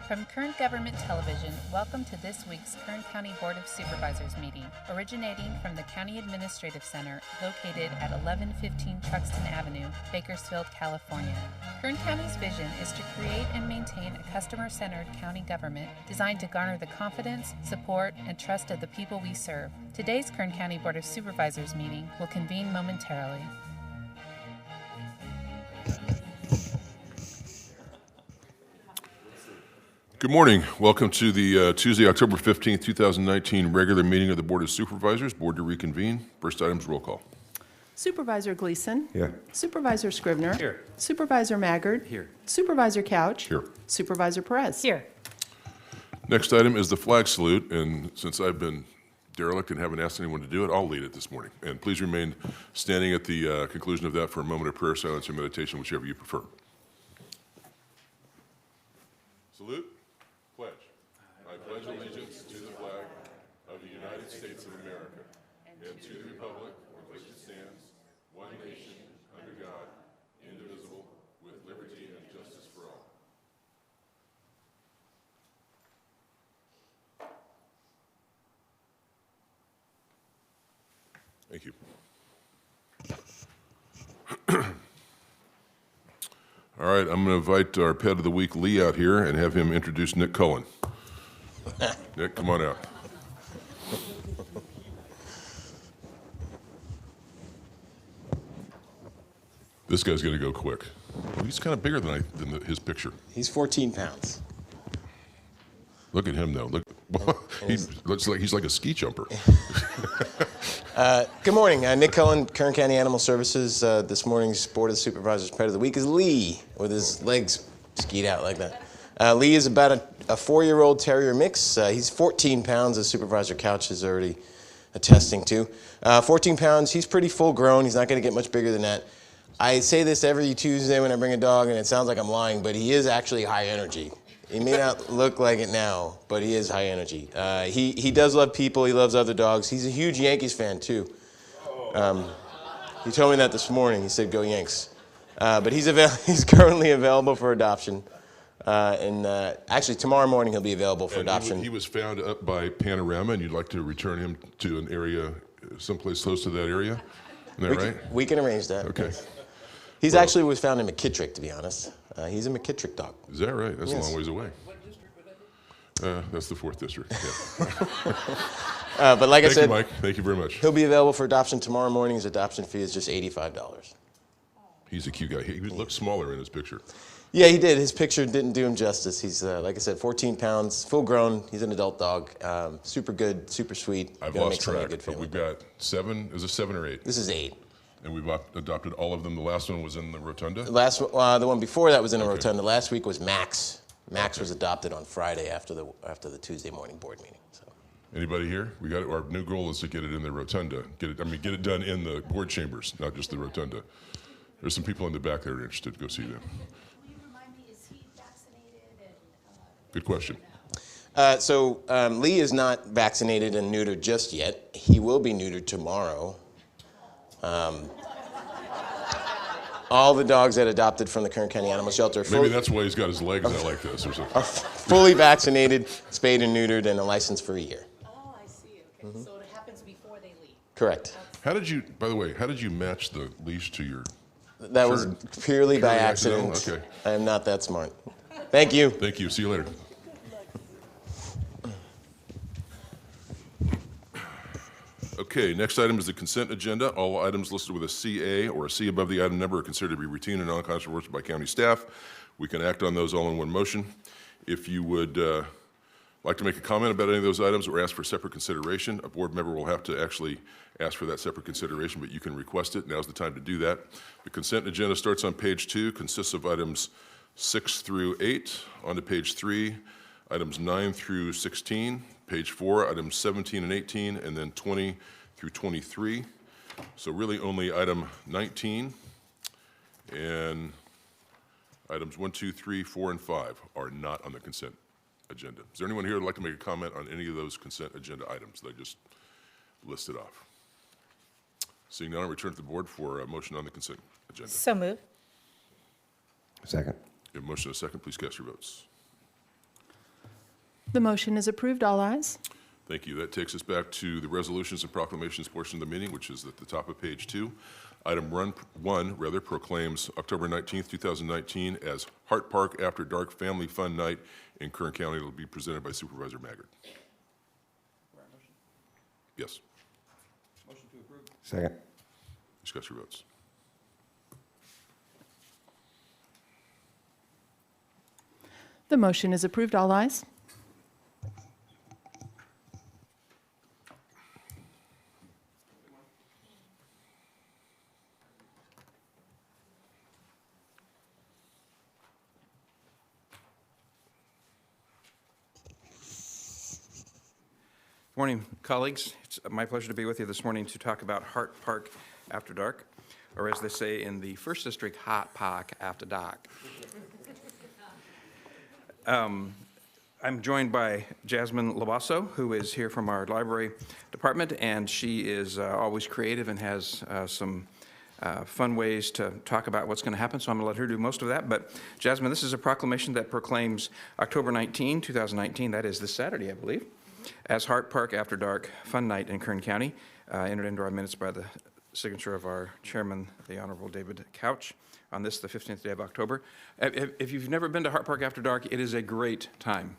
From Kern Government Television, welcome to this week's Kern County Board of Supervisors meeting, originating from the County Administrative Center located at 1115 Truxton Avenue, Bakersfield, California. Kern County's vision is to create and maintain a customer-centered county government designed to garner the confidence, support, and trust of the people we serve. Today's Kern County Board of Supervisors meeting will convene momentarily. Good morning. Welcome to the Tuesday, October 15th, 2019 regular meeting of the Board of Supervisors. Board to reconvene. First item is roll call. Supervisor Gleason. Here. Supervisor Scrivener. Here. Supervisor Maggard. Here. Supervisor Couch. Here. Supervisor Perez. Here. Next item is the flag salute, and since I've been derelict and haven't asked anyone to do it, I'll lead it this morning. And please remain standing at the conclusion of that for a moment of prayer, silence, or meditation, whichever you prefer. Salute. Pledge. I pledge allegiance to the flag of the United States of America and to the republic for which it stands, one nation, under God, indivisible, with liberty and justice for all. Thank you. All right, I'm going to invite our pet of the week, Lee, out here and have him introduce Nick Cullen. Nick, come on out. This guy's going to go quick. He's kind of bigger than his picture. He's 14 pounds. Look at him now. Look, he looks like he's like a ski jumper. Good morning. Nick Cullen, Kern County Animal Services. This morning's Board of Supervisors Pet of the Week is Lee, with his legs skied out like that. Lee is about a 4-year-old terrier mix. He's 14 pounds, as Supervisor Couch is already attesting to. 14 pounds, he's pretty full grown. He's not going to get much bigger than that. I say this every Tuesday when I bring a dog, and it sounds like I'm lying, but he is actually high energy. He may not look like it now, but he is high energy. He does love people. He loves other dogs. He's a huge Yankees fan, too. He told me that this morning. He said, "Go Yanks." But he's currently available for adoption. Actually, tomorrow morning he'll be available for adoption. He was found up by Panorama, and you'd like to return him to an area, someplace close to that area? Isn't that right? We can arrange that. Okay. He's actually was found in McKittrick, to be honest. He's a McKittrick dog. Is that right? That's Yes. a long ways away. What district would that be? That's the 4th district. Yeah. But like I said, Thank you, Mike. Thank you very much. he'll be available for adoption tomorrow morning. His adoption fee is just $85. He's a cute guy. He looked smaller in his picture. Yeah, he did. His picture didn't do him justice. He's, like I said, 14 pounds, full grown. He's an adult dog. Super good, super sweet. I've Gonna lost make somebody track, a good but family. we've got 7. Is it 7 or 8? This is 8. And we've adopted all of them. The last one was in the rotunda. The one before that was in a rotunda. Last week was Max. Max was adopted on Friday after the Tuesday morning board meeting. So. Anybody here? We got it. Our new goal is to get it in the rotunda. Get it done in the board chambers, not just the rotunda. There's some people in the back that are interested. Go see them. Will you remind me, is he vaccinated? Good question. Lee is not vaccinated and neutered just yet. He will be neutered tomorrow. All the dogs that adopted from the Kern County Animal Shelter Maybe that's why he's got his legs out like this or something. are fully vaccinated, spayed and neutered, and a license for a year. Oh, I see. Okay, so it happens before they leave. Correct. How did you match the leash to your... That was purely by accidental? accident. Okay. I am not that smart. Thank you. Thank you. See you later. Okay, next item is the consent agenda. All items listed with a CA or a C above the item number are considered to be routine and non-controversial by county staff. We can act on those all in one motion. If you would like to make a comment about any of those items or ask for separate consideration, a board member will have to actually ask for that separate consideration, but you can request it. Now's the time to do that. The consent agenda starts on page 2, consists of items 6 through 8. On to page 3, items 9 through 16. Page 4, items 17 and 18, and then 20 through 23. So really only item 19 and items 1, 2, 3, 4, and 5 are not on the consent agenda. Is there anyone here who would like to make a comment on any of those consent agenda items that I just listed off? Seeing none, I'll return to the board for a motion on the consent agenda. So moved. Second. You have a motion and a second. Please cast your votes. The motion is approved. All ayes. Thank you. That takes us back to the resolutions and proclamations portion of the meeting, which is at the top of page 2. Item 1 proclaims October 19th, 2019 as Hart Park After Dark Family Fun Night in Kern County. It will be presented by Supervisor Maggard. Yes. Motion to approve. Second. Discuss your votes. The motion is approved. All ayes. Good morning, colleagues. It's my pleasure to be with you this morning to talk about Hart Park After Dark, or as they say in the 1st District, Hart Park After Dark. I'm joined by Jasmine Labasso, who is here from our library department, and she is always creative and has some fun ways to talk about what's going to happen, so I'm going to let her do most of that. But Jasmine, this is a proclamation that proclaims October 19, 2019, that is this Saturday, I believe, as Hart Park After Dark Fun Night in Kern County, entered into our minutes by the signature of our chairman, the Honorable David Couch, on this, the 15th day of October. If you've never been to Hart Park After Dark, it is a great time.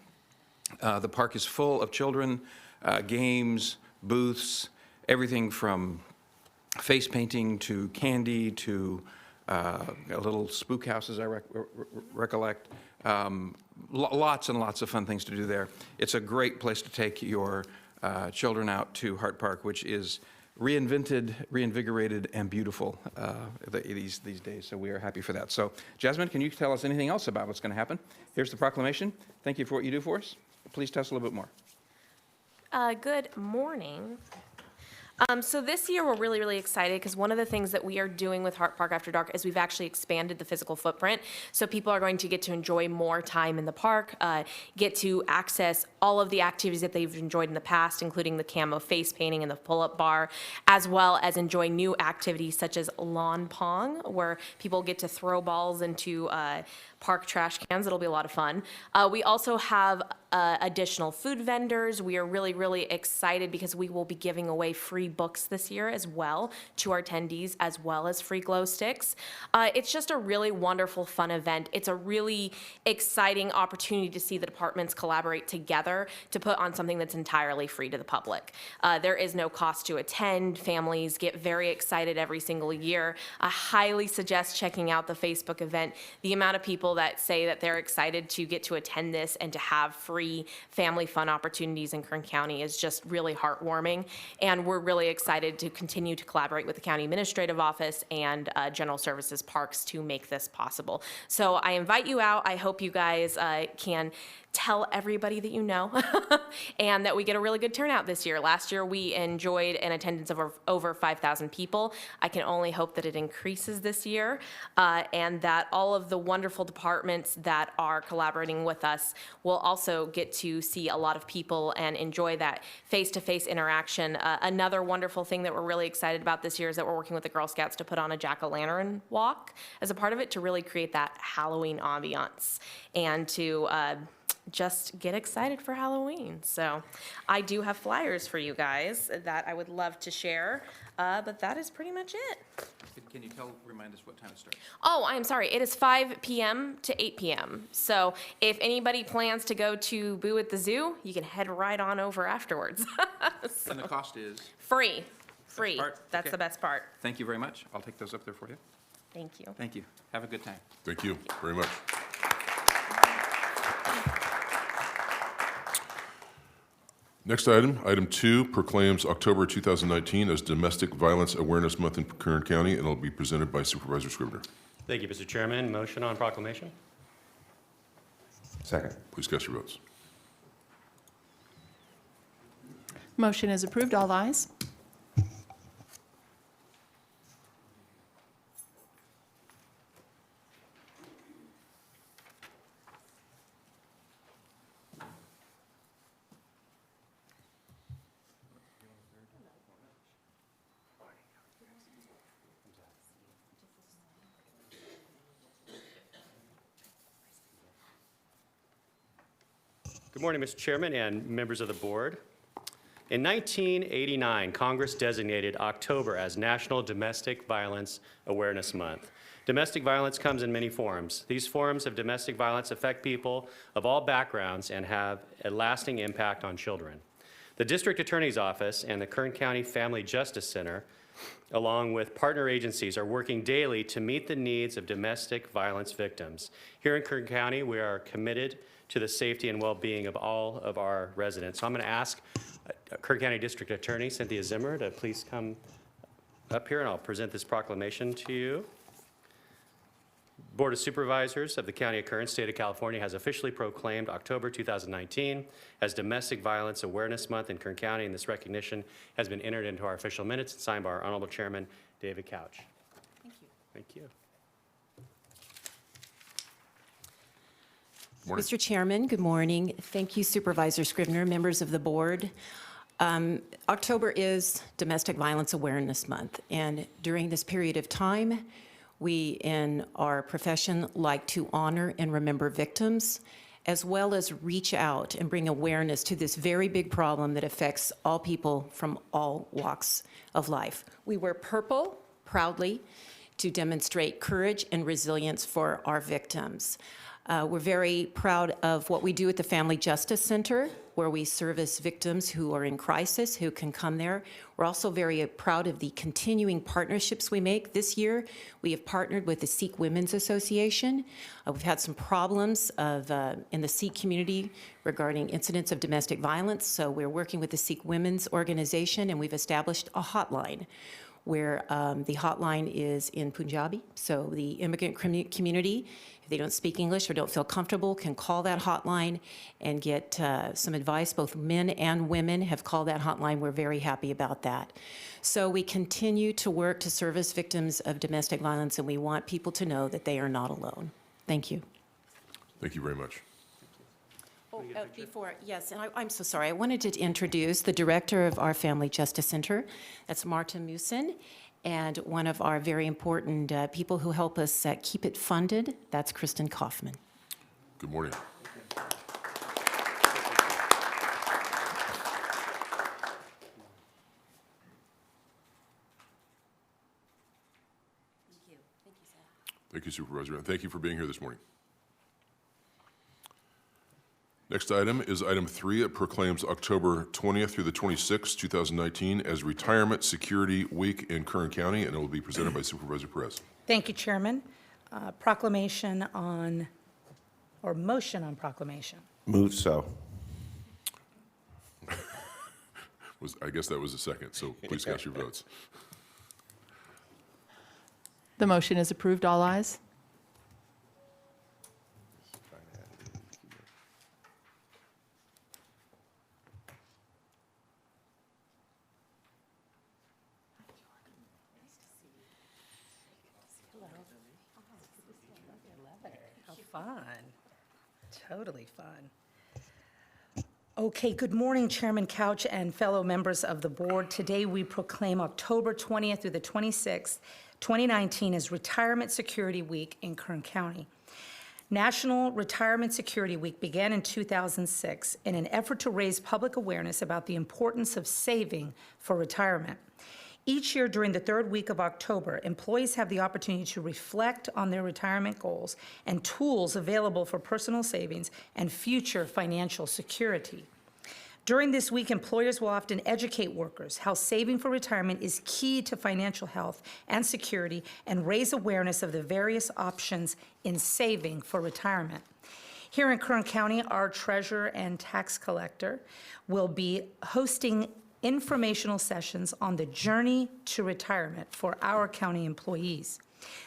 The park is full of children, games, booths, everything from face painting to candy to a little spook house, as I recollect. Lots and lots of fun things to do there. It's a great place to take your children out to Hart Park, which is reinvented, reinvigorated, and beautiful these days, so we are happy for that. So, Jasmine, can you tell us anything else about what's going to happen? Here's the proclamation. Thank you for what you do for us. Please tell us a little bit more. Good morning. So this year we're really excited because one of the things that we are doing with Hart Park After Dark is we've actually expanded the physical footprint. So people are going to get to enjoy more time in the park, get to access all of the activities that they've enjoyed in the past, including the camo face painting and the pull-up bar, as well as enjoy new activities such as lawn pong, where people get to throw balls into park trash cans. It'll be a lot of fun. We also have additional food vendors. We are really excited because we will be giving away free books this year as well to our attendees, as well as free glow sticks. It's just a really wonderful, fun event. It's a really exciting opportunity to see the departments collaborate together to put on something that's entirely free to the public. There is no cost to attend. Families get very excited every single year. I highly suggest checking out the Facebook event. The amount of people that say that they're excited to get to attend this and to have free family fun opportunities in Kern County is just really heartwarming. And we're really excited to continue to collaborate with the County Administrative Office and General Services Parks to make this possible. So I invite you out. I hope you guys can tell everybody that you know and that we get a really good turnout this year. Last year we enjoyed an attendance of over 5,000 people. I can only hope that it increases this year and that all of the wonderful departments that are collaborating with us will also get to see a lot of people and enjoy that face-to-face interaction. Another wonderful thing that we're really excited about this year is that we're working with the Girl Scouts to put on a jack-o'-lantern walk as a part of it to really create that Halloween ambiance and to just get excited for Halloween. So I do have flyers for you guys that I would love to share, but that is pretty much it. Can you remind us what time it starts? Oh, I'm sorry. It is 5 p.m. to 8 p.m. So if anybody plans to go to Boo at the Zoo, you can head right on over afterwards. And the cost is? Free. Free. That's Okay. the best part. Thank you very much. I'll take those up there for you. Thank you. Thank you. Have a good time. Thank you very much. Next item, item 2, proclaims October 2019 as Domestic Violence Awareness Month in Kern County, and it'll be presented by Supervisor Scrivener. Thank you, Mr. Chairman. Motion on proclamation? Second. Please cast your votes. Motion is approved. All ayes. Good Good morning, Mr. Chairman and members of the board. In 1989, Congress designated October as National Domestic Violence Awareness Month. Domestic violence comes in many forms. These forms of domestic violence affect people of all backgrounds and have a lasting impact on children. The District Attorney's Office and the Kern County Family Justice Center, along with partner agencies, are working daily to meet the needs of domestic violence victims. Here in Kern County, we are committed to the safety and well-being of all of our residents. So I'm going to ask Kern County District Attorney Cynthia Zimmer to please come up here, and I'll present this proclamation to you. Board of Supervisors of the County of Kern, State of California, has officially proclaimed October 2019 as Domestic Violence Awareness Month in Kern County, and this recognition has been entered into our official minutes and signed by our Honorable Chairman, David Couch. Thank you. Thank you. Morning. Mr. Chairman, good morning. Thank you, Supervisor Scrivener, members of the board. October is Domestic Violence Awareness Month, and during this period of time, we in our profession like to honor and remember victims, as well as reach out and bring awareness to this very big problem that affects all people from all walks of life. We wear purple proudly to demonstrate courage and resilience for our victims. We're very proud of what we do at the Family Justice Center, where we service victims who are in crisis, who can come there. We're also very proud of the continuing partnerships we make. This year, we have partnered with the Sikh Women's Association. We've had some problems in the Sikh community regarding incidents of domestic violence, so we're working with the Sikh Women's Organization, and we've established a hotline where the hotline is in Punjabi. So the immigrant community, if they don't speak English or don't feel comfortable, can call that hotline and get some advice. Both men and women have called that hotline. We're very happy about that. So we continue to work to service victims of domestic violence, and we want people to know that they are not alone. Thank you. Thank you very much. Yes, and I'm so sorry. I wanted to introduce the director of our Family Justice Center. That's Marta Musin, and one of our very important people who help us keep it funded. That's Kristen Kaufman. Good morning. Thank you, Supervisor, and thank you for being here this morning. Next item is item 3. It proclaims October 20th through the 26th, 2019 as Retirement Security Week in Kern County, and it will be presented by Supervisor Perez. Thank you, Chairman. Proclamation on, or motion on proclamation. Move so. I guess that was a second, so please cast your votes. The motion is approved. All ayes. Fun. Totally fun. Okay, good morning, Chairman Couch and fellow members of the board. Today we proclaim October 20th through the 26th, 2019 as Retirement Security Week in Kern County. National Retirement Security Week began in 2006 in an effort to raise public awareness about the importance of saving for retirement. Each year during the third week of October, employees have the opportunity to reflect on their retirement goals and tools available for personal savings and future financial security. During this week, employers will often educate workers how saving for retirement is key to financial health and security and raise awareness of the various options in saving for retirement. Here in Kern County, our treasurer and tax collector will be hosting informational sessions on the journey to retirement for our county employees.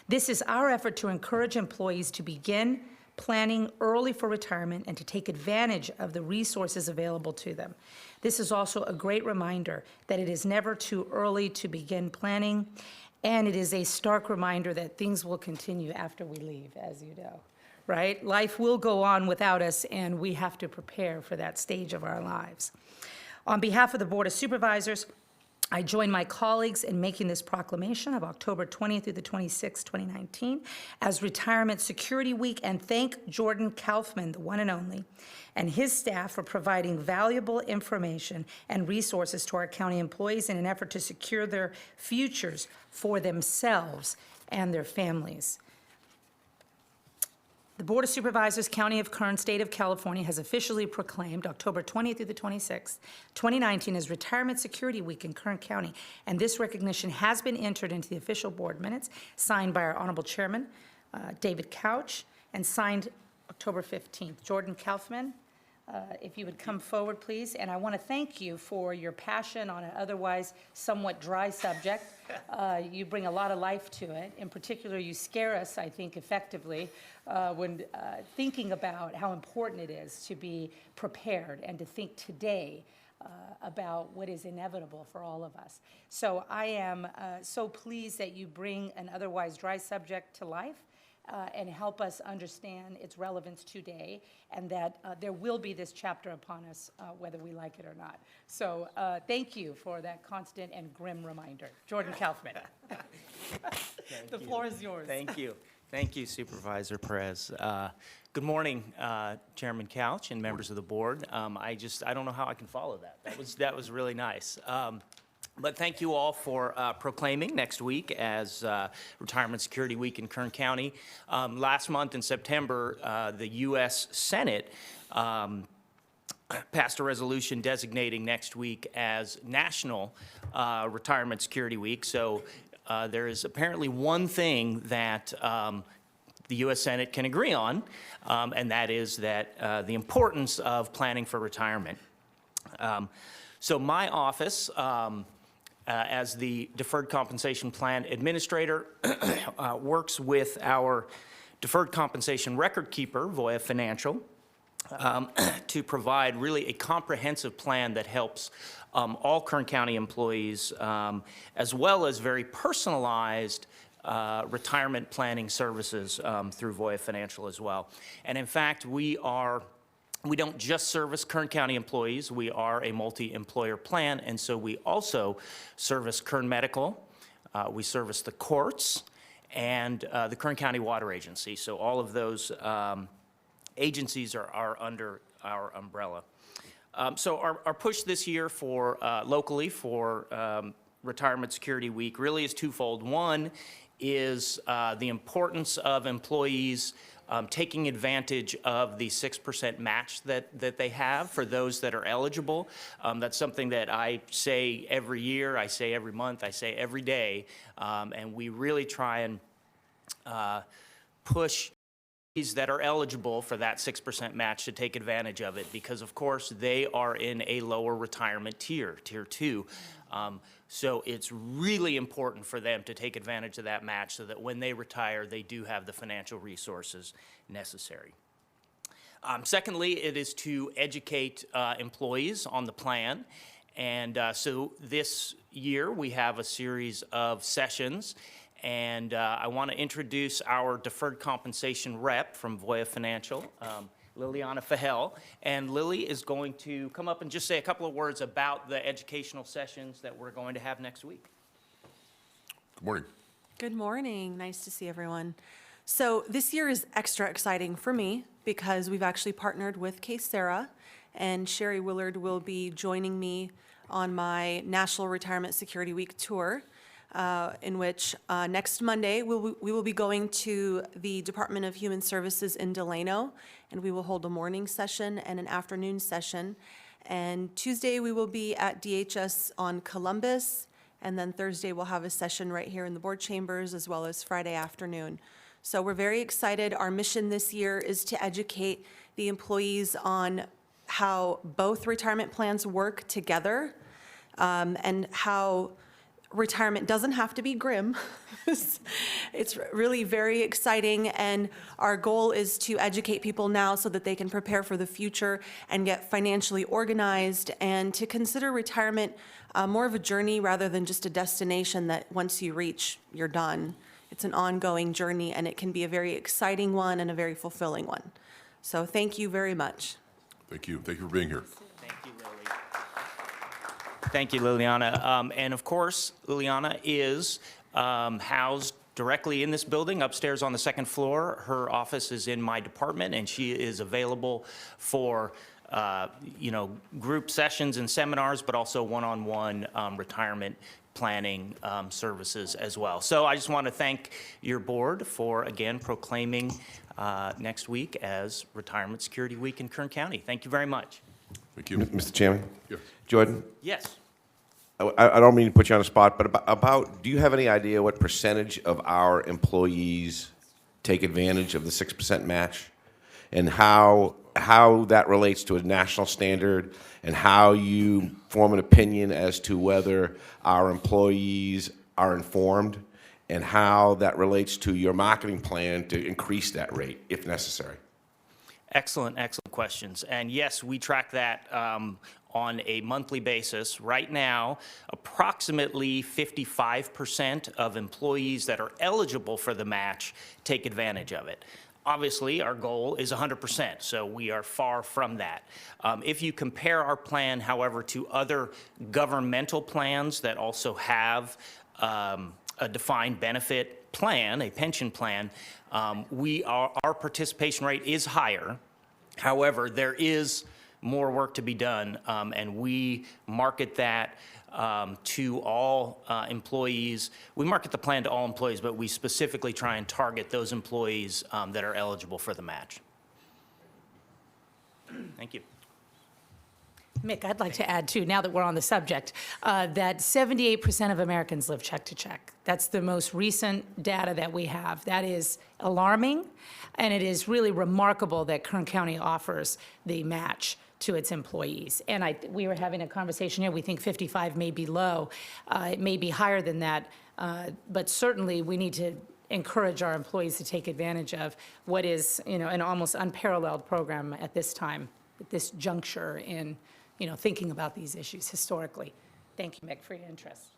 This is our effort to encourage employees to begin planning early for retirement and to take advantage of the resources available to them. This is also a great reminder that it is never too early to begin planning, and it is a stark reminder that things will continue after we leave, as you know, right? Life will go on without us, and we have to prepare for that stage of our lives. On behalf of the Board of Supervisors, I join my colleagues in making this proclamation of October 20th through the 26th, 2019, as Retirement Security Week, and thank Jordan Kaufman, the one and only, and his staff for providing valuable information and resources to our county employees in an effort to secure their futures for themselves and their families. The Board of Supervisors, County of Kern, State of California, has officially proclaimed October 20th through the 26th, 2019 as Retirement Security Week in Kern County, and this recognition has been entered into the official board minutes, signed by our Honorable Chairman, David Couch, and signed October 15th. Jordan Kaufman, if you would come forward, please. And I want to thank you for your passion on an otherwise somewhat dry subject. You bring a lot of life to it. In particular, you scare us, I think, effectively when thinking about how important it is to be prepared and to think today about what is inevitable for all of us. So I am so pleased that you bring an otherwise dry subject to life and help us understand its relevance today, and that there will be this chapter upon us whether we like it or not. So thank you for that constant and grim reminder. Jordan Kaufman. The floor is yours. Thank you. Thank you, Supervisor Perez. Good morning, Chairman Couch and members of the board. I don't know how I can follow that. That was really nice. But thank you all for proclaiming next week as Retirement Security Week in Kern County. Last month in September, the U.S. Senate passed a resolution designating next week as National Retirement Security Week. So there is apparently one thing that the U.S. Senate can agree on, and that is that the importance of planning for retirement. So my office, as the Deferred Compensation Plan Administrator, works with our Deferred Compensation Record Keeper, Voya Financial, to provide really a comprehensive plan that helps all Kern County employees, as well as very personalized retirement planning services through Voya Financial as well. And in fact, we don't just service Kern County employees, we are a multi-employer plan, and so we also service Kern Medical, we service the courts, and the Kern County Water Agency. So all of those agencies are under our umbrella. So our push this year for locally for Retirement Security Week really is twofold. One is the importance of employees taking advantage of the 6% match that they have for those that are eligible. That's something that I say every year, I say every month, I say every day, and we really try and push these that are eligible for that 6% match to take advantage of it, because of course they are in a lower retirement tier, tier 2. So it's really important for them to take advantage of that match so that when they retire, they do have the financial resources necessary. Secondly, it is to educate employees on the plan. And so this year we have a series of sessions, and I want to introduce our deferred compensation rep from Voya Financial, Liliana Fahel, and Lily is going to come up and just say a couple of words about the educational sessions that we're going to have next week. Good morning. Good morning. Nice to see everyone. So this year is extra exciting for me because we've actually partnered with Sarah, and Sherry Willard will be joining me on my National Retirement Security Week tour, in which next Monday we will be going to the Department of Human Services in Delano, and we will hold a morning session and an afternoon session. And Tuesday we will be at DHS on Columbus, and then Thursday we'll have a session right here in the board chambers, as well as Friday afternoon. So we're very excited. Our mission this year is to educate the employees on how both retirement plans work together, and how retirement doesn't have to be grim. It's really very exciting, and our goal is to educate people now so that they can prepare for the future and get financially organized, and to consider retirement more of a journey rather than just a destination that once you reach, you're done. It's an ongoing journey, and it can be a very exciting one and a very fulfilling one. So thank you very much. Thank you. Thank you for being here. Thank you, Lily. Thank you, Liliana. And of course, Liliana is housed directly in this building, upstairs on the second floor. Her office is in my department, and she is available for group sessions and seminars, but also one-on-one retirement planning services as well. So I just want to thank your board for, again, proclaiming next week as Retirement Security Week in Kern County. Thank you very much. Thank you. Mr. Chairman? Yes. Jordan? Yes. I don't mean to put you on the spot, but do you have any idea what percentage of our employees take advantage of the 6% match? And how that relates to a national standard, and how you form an opinion as to whether our employees are informed, and how that relates to your marketing plan to increase that rate if necessary? Excellent questions. And yes, we track that on a monthly basis. Right now, approximately 55% of employees that are eligible for the match take advantage of it. Obviously, our goal is 100%, so we are far from that. If you compare our plan, however, to other governmental plans that also have a defined benefit plan, a pension plan, our participation rate is higher. However, there is more work to be done, and we market that to all employees. We market the plan to all employees, but we specifically try and target those employees that are eligible for the match. Thank you. Mick, I'd like to add, too, now that we're on the subject, that 78% of Americans live check to check. That's the most recent data that we have. That is alarming, and it is really remarkable that Kern County offers the match to its employees. And we were having a conversation here. We think 55 may be low. It may be higher than that, but certainly we need to encourage our employees to take advantage of what is, an almost unparalleled program at this time, at this juncture in, thinking about these issues historically. Thank you, Mick, for your interest.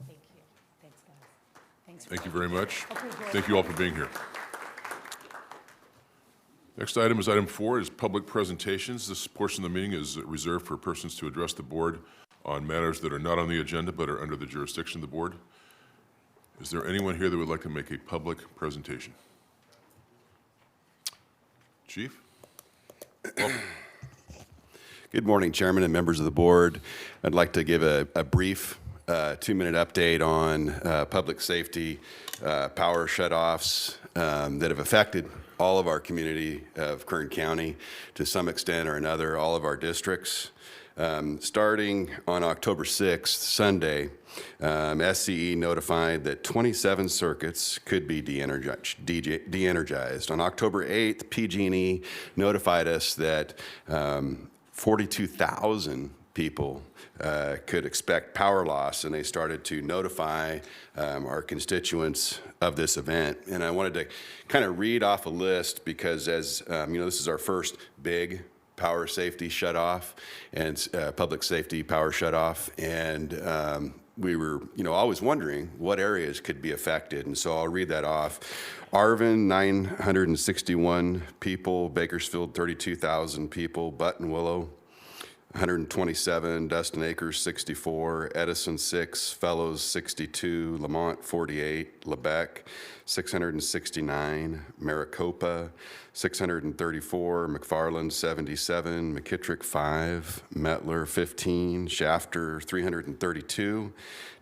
Thank you. Thanks, guys. Thanks. Thank you very much. Thank you all for being here. Next item is item 4, is public presentations. This portion of the meeting is reserved for persons to address the board on matters that are not on the agenda but are under the jurisdiction of the board. Is there anyone here that would like to make a public presentation? Chief? Welcome. Good morning, Chairman and members of the board. I'd like to give a brief 2-minute update on public safety power shutoffs that have affected all of our community of Kern County to some extent or another, all of our districts. Starting on October 6th, Sunday, SCE notified that 27 circuits could be de-energized. On October 8th, PG&E notified us that 42,000 people could expect power loss, and they started to notify our constituents of this event. And I wanted to kind of read off a list because, as this is our first big power safety shutoff and public safety power shutoff, and we were, always wondering what areas could be affected, and so I'll read that off. Arvin, 961 people. Bakersfield, 32,000 people. Buttonwillow, 127, Dustin Acres 64, Edison 6, Fellows 62, Lamont 48, Lebec 669, Maricopa 634, McFarland 77, McKittrick 5, Mettler 15, Shafter 332,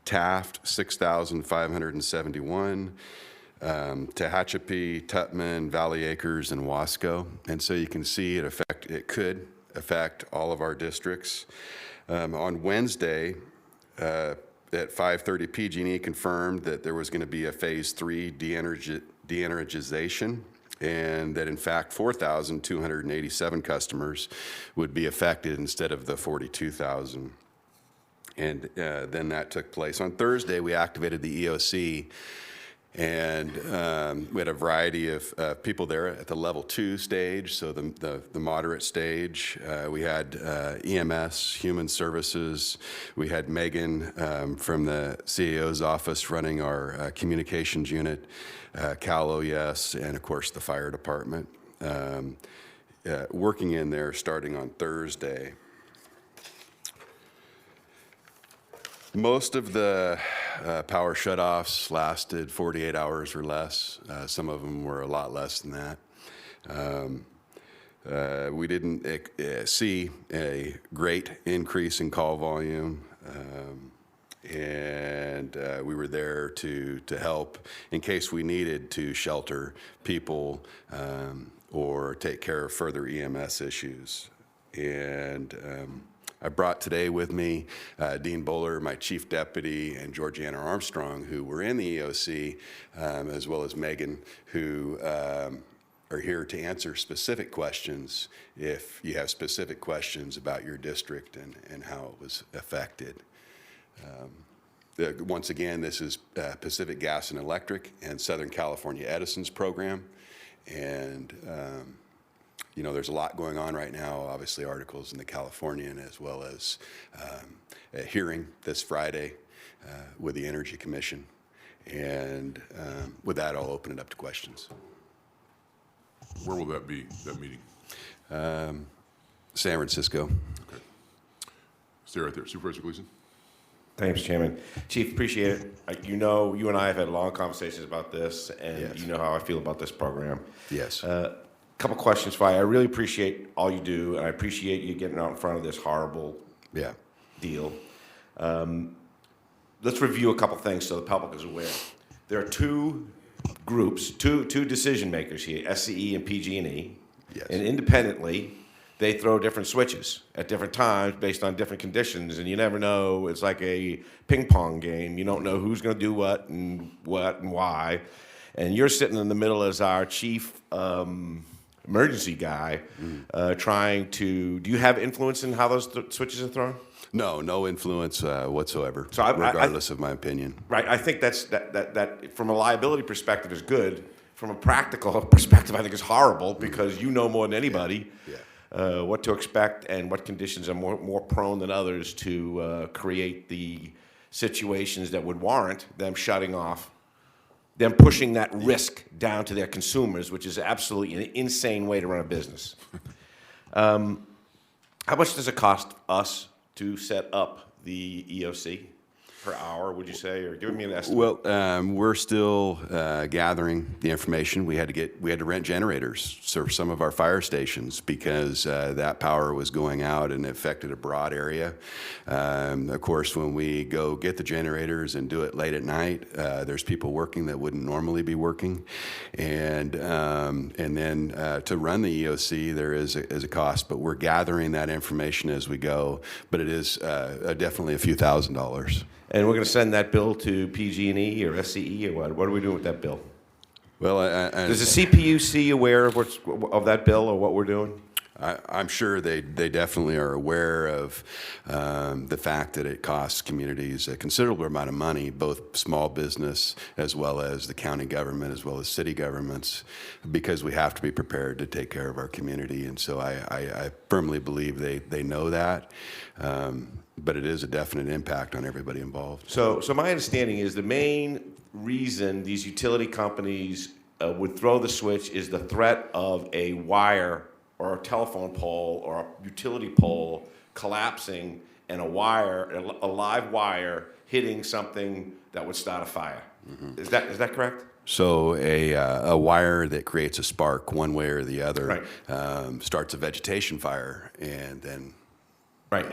Taft 6,571, Tehachapi, Tutman, Valley Acres, and Wasco. And so you can see it could affect all of our districts. On Wednesday at 5:30, PG&E confirmed that there was going to be a phase 3 de-energization, and that in fact 4,287 customers would be affected instead of the 42,000. And then that took place. On Thursday, we activated the EOC, And we had a variety of people there at the level 2 stage, so the moderate stage. We had EMS, Human Services. We had Megan from the CAO's office running our communications unit, Cal OES, and of course the fire department. Working in there starting on Thursday. Most of the power shutoffs lasted 48 hours or less. Some of them were a lot less than that. We didn't see a great increase in call volume, and we were there to help in case we needed to shelter people or take care of further EMS issues. And I brought today with me Dean Bowler, my chief deputy, and Georgiana Armstrong, who were in the EOC, as well as Megan, who are here to answer specific questions if you have specific questions about your district and how it was affected. Once again, this is Pacific Gas and Electric and Southern California Edison's program. And you know, there's a lot going on right now, obviously articles in the Californian, as well as a hearing this Friday with the Energy Commission. And with that, I'll open it up to questions. Where will that be, that meeting? San Francisco. Okay. Stay right there. Supervisor Gleason? Thanks, Chairman. Chief, appreciate it. You know, you and I have had long conversations about this, and Yes. you know how I feel about this program. Yes. Couple questions for you. I really appreciate all you do, and I appreciate you getting out in front of this horrible deal. Let's review a couple things so the public is aware. There are two groups, two decision makers here, SCE and PG&E, Yes. and independently, they throw different switches at different times based on different conditions, and you never know. It's like a ping pong game. You don't know who's going to do what and why. And you're sitting in the middle as our chief emergency guy, trying to. Do you have influence in how those switches are thrown? No influence whatsoever, So regardless of my opinion. Right. I think that from a liability perspective is good. From a practical perspective, I think it's horrible because you know more than anybody. What to expect and what conditions are more prone than others to create the situations that would warrant them shutting off, them pushing that risk down to their consumers, which is absolutely an insane way to run a business. How much does it cost us to set up the EOC per hour, would you say, or give me an estimate? Well, we're still gathering the information. We had to rent generators for some of our fire stations because that power was going out and it affected a broad area. Of course, when we go get the generators and do it late at night, there's people working that wouldn't normally be working, and then to run the EOC there is a cost. But we're gathering that information as we go. But it is definitely a few $1,000s. And we're going to send that bill to PG&E or SCE or what? What are we doing with that bill? Well, Is the CPUC aware of that bill or what we're doing? I'm sure they definitely are aware of the fact that it costs communities a considerable amount of money, both small business as well as the county government as well as city governments, because we have to be prepared to take care of our community. And so I firmly believe they know that. But it is a definite impact on everybody involved. So my understanding is the main reason these utility companies would throw the switch is the threat of a wire or a telephone pole or a utility pole collapsing and a live wire hitting something that would start a fire. Mm-hmm. Is that correct? So a wire that creates a spark one way or the other starts a vegetation fire and then... Right.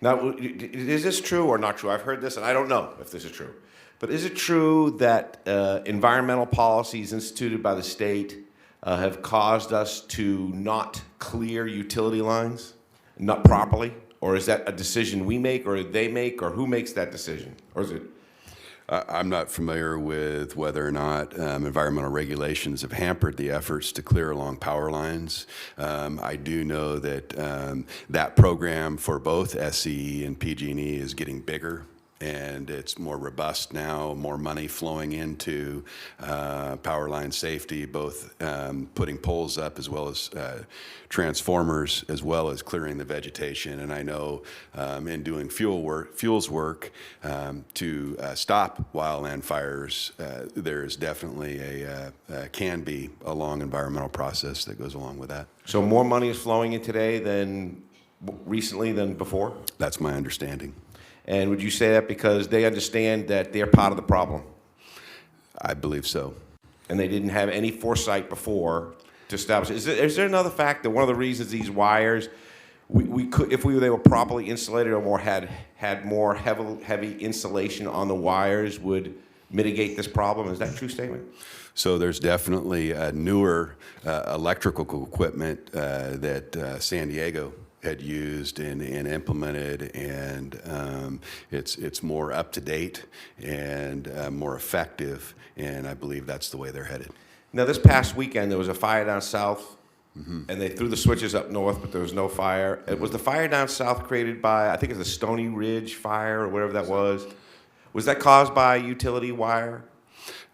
Now, is this true or not true? I've heard this, and I don't know if this is true. But is it true that environmental policies instituted by the state have caused us to not clear utility lines, not properly? Or is that a decision we make, or they make, or who makes that decision? Or is it? I'm not familiar with whether or not environmental regulations have hampered the efforts to clear along power lines. I do know that that program for both SCE and PG&E is getting bigger and it's more robust now, more money flowing into power line safety, both putting poles up as well as transformers, as well as clearing the vegetation. And I know in doing fuels work to stop wildland fires, there is definitely can be a long environmental process that goes along with that. So more money is flowing in today than recently than before? That's my understanding. And would you say that because they understand that they're part of the problem? I believe so. And they didn't have any foresight before to establish. Is there another fact that one of the reasons these wires, we could, if they were properly insulated or more had more heavy insulation on the wires, would mitigate this problem? Is that a true statement? So there's definitely newer electrical equipment that San Diego had used and implemented, and it's more up to date and more effective, and I believe that's the way they're headed. Now, this past weekend there was a fire down south, and they threw the switches up north, but there was no fire. Was the fire down south created by, I think it's the Stony Ridge fire or whatever that was? Was that caused by utility wire?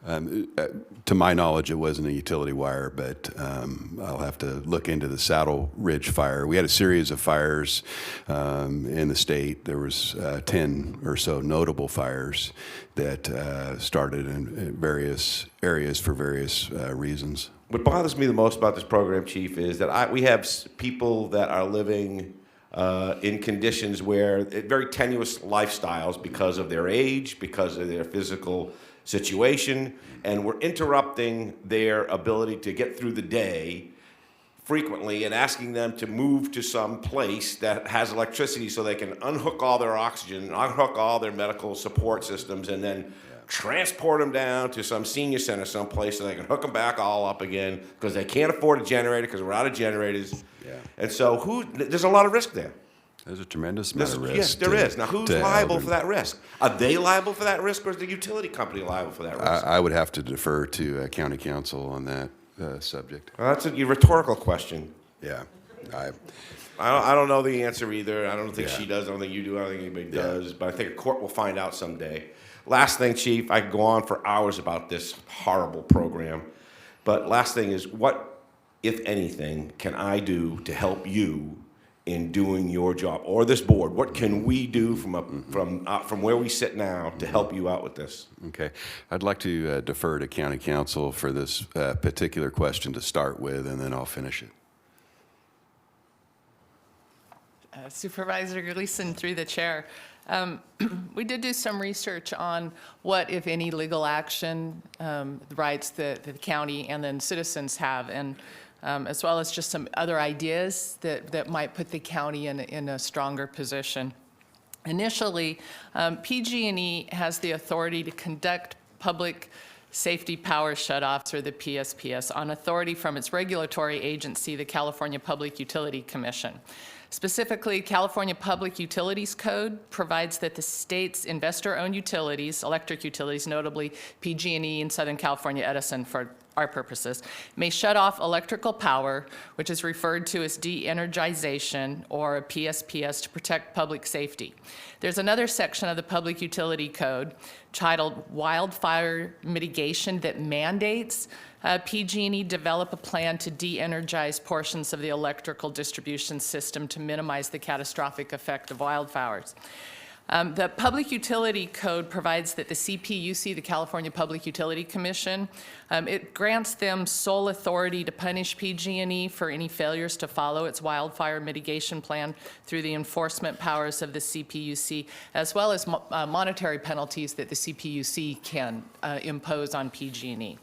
To my knowledge, it wasn't a utility wire, but I'll have to look into the Saddle Ridge fire. We had a series of fires in the state. There was 10 or so notable fires that started in various areas for various reasons. What bothers me the most about this program, Chief, is that we have people that are living in conditions where very tenuous lifestyles because of their age, because of their physical situation, and we're interrupting their ability to get through the day frequently and asking them to move to some place that has electricity so they can unhook all their oxygen, unhook all their medical support systems, and then transport them down to some senior center someplace so they can hook them back all up again because they can't afford a generator because we're out of generators. Yeah. And so there's a lot of risk there. There's a tremendous amount of risk. Yes, there is. Now, who's liable for that risk? Are they liable for that risk, or is the utility company liable for that risk? I would have to defer to county council on that subject. Well, that's a rhetorical question. Yeah. I don't know the answer either. I don't think she does. I don't think you do. I don't think anybody does. But I think a court will find out someday. Last thing, Chief, I could go on for hours about this horrible program. But last thing is, what, if anything, can I do to help you in doing your job, or this board? What can we do from where we sit now to help you out with this? Okay. I'd like to defer to county council for this particular question to start with, and then I'll finish it. Supervisor Gleason, through the chair. We did do some research on what, if any, legal action rights that the county and then citizens have, and as well as just some other ideas that might put the county in a stronger position. Initially, PG&E has the authority to conduct public safety power shutoffs, or the PSPS, on authority from its regulatory agency, the California Public Utility Commission. Specifically, California Public Utilities Code provides that the state's investor-owned utilities, electric utilities, notably PG&E in Southern California Edison for our purposes, may shut off electrical power, which is referred to as de-energization, or a PSPS, to protect public safety. There's another section of the Public Utility Code titled Wildfire Mitigation that mandates PG&E develop a plan to de-energize portions of the electrical distribution system to minimize the catastrophic effect of wildfires. The Public Utility Code provides that the CPUC, the California Public Utility Commission, it grants them sole authority to punish PG&E for any failures to follow its wildfire mitigation plan through the enforcement powers of the CPUC, as well as monetary penalties that the CPUC can impose on PG&E.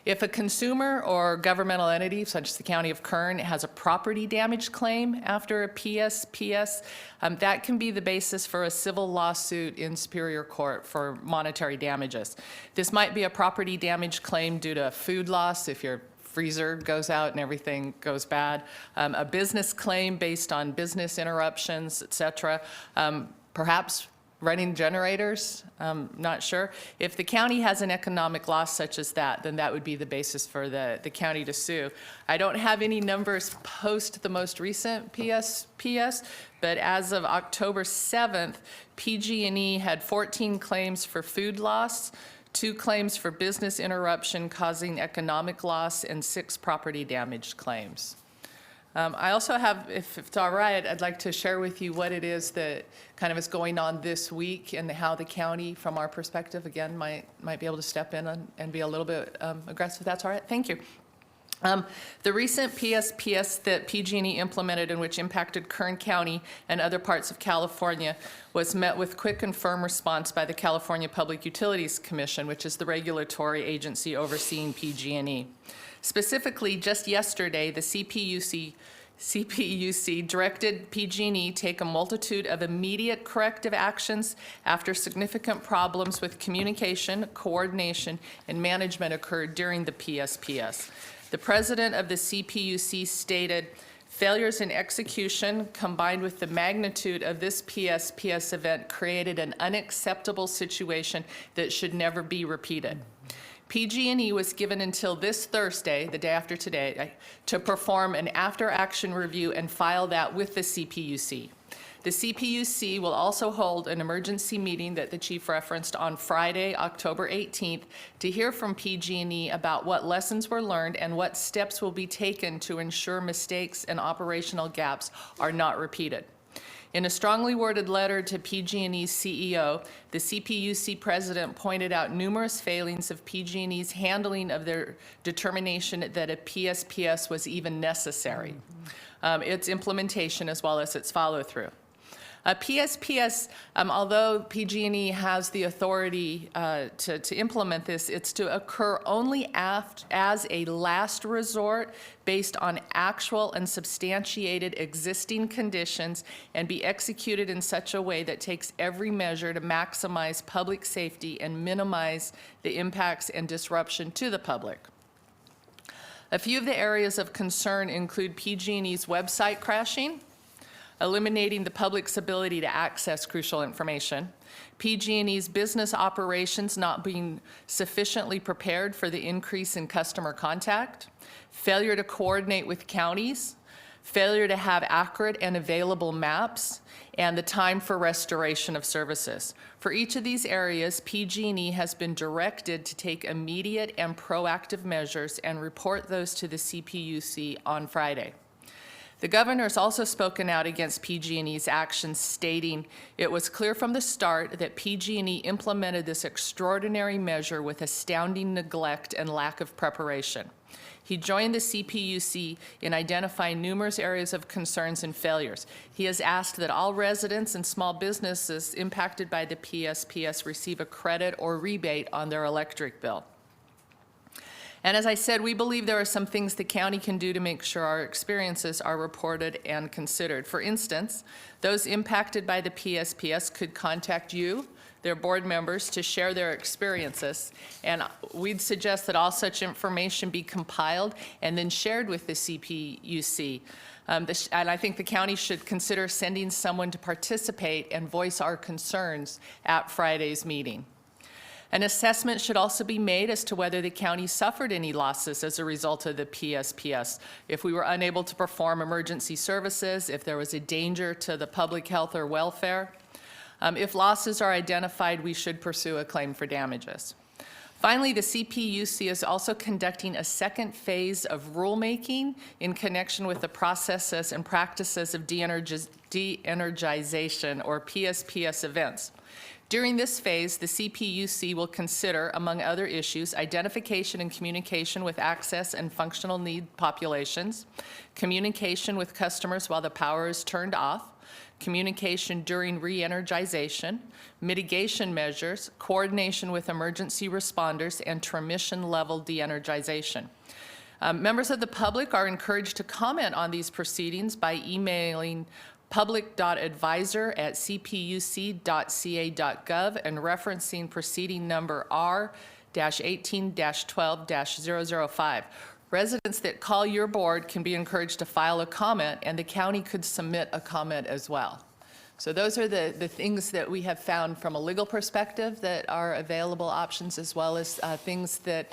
If a consumer or governmental entity, such as the County of Kern, has a property damage claim after a PSPS, that can be the basis for a civil lawsuit in Superior Court for monetary damages. This might be a property damage claim due to food loss, if your freezer goes out and everything goes bad, a business claim based on business interruptions, et cetera, perhaps running generators, not sure. If the county has an economic loss such as that, then that would be the basis for the county to sue. I don't have any numbers post the most recent PSPS, but as of October 7th, PG&E had 14 claims for food loss, 2 claims for business interruption causing economic loss, and 6 property damage claims. I also have, if it's all right, I'd like to share with you what it is that kind of is going on this week and how the county, from our perspective, again, might be able to step in and be a little bit aggressive. That's all right. Thank you. The recent PSPS that PG&E implemented and which impacted Kern County and other parts of California was met with quick and firm response by the California Public Utilities Commission, which is the regulatory agency overseeing PG&E. Specifically, just yesterday, the CPUC directed PG&E take a multitude of immediate corrective actions after significant problems with communication, coordination, and management occurred during the PSPS. The president of the CPUC stated, "Failures in execution combined with the magnitude of this PSPS event created an unacceptable situation that should never be repeated." PG&E was given until this Thursday, the day after today, to perform an after-action review and file that with the CPUC. The CPUC will also hold an emergency meeting that the chief referenced on Friday, October 18th, to hear from PG&E about what lessons were learned and what steps will be taken to ensure mistakes and operational gaps are not repeated. In a strongly worded letter to PG&E's CEO, the CPUC president pointed out numerous failings of PG&E's handling of their determination that a PSPS was even necessary, its implementation as well as its follow-through. A PSPS, although PG&E has the authority to implement this, it's to occur only as a last resort based on actual and substantiated existing conditions and be executed in such a way that takes every measure to maximize public safety and minimize the impacts and disruption to the public. A few of the areas of concern include PG&E's website crashing, eliminating the public's ability to access crucial information, PG&E's business operations not being sufficiently prepared for the increase in customer contact, failure to coordinate with counties, failure to have accurate and available maps, and the time for restoration of services. For each of these areas, PG&E has been directed to take immediate and proactive measures and report those to the CPUC on Friday. The governor has also spoken out against PG&E's actions, stating it was clear from the start that PG&E implemented this extraordinary measure with astounding neglect and lack of preparation. He joined the CPUC in identifying numerous areas of concerns and failures. He has asked that all residents and small businesses impacted by the PSPS receive a credit or rebate on their electric bill. And as I said, we believe there are some things the county can do to make sure our experiences are reported and considered. For instance, those impacted by the PSPS could contact you, their board members, to share their experiences. And we'd suggest that all such information be compiled and then shared with the CPUC. And I think the county should consider sending someone to participate and voice our concerns at Friday's meeting. An assessment should also be made as to whether the county suffered any losses as a result of the PSPS. If we were unable to perform emergency services, if there was a danger to the public health or welfare. If losses are identified, we should pursue a claim for damages. Finally, the CPUC is also conducting a second phase of rulemaking in connection with the processes and practices of de-energization or PSPS events. During this phase, the CPUC will consider, among other issues, identification and communication with access and functional need populations, communication with customers while the power is turned off, communication during re-energization, mitigation measures, coordination with emergency responders, and transmission-level de-energization. Members of the public are encouraged to comment on these proceedings by emailing public.advisor@cpuc.ca.gov and referencing proceeding number R-18-12-005. Residents that call your board can be encouraged to file a comment, and the county could submit a comment as well. So those are the things that we have found from a legal perspective that are available options, as well as things that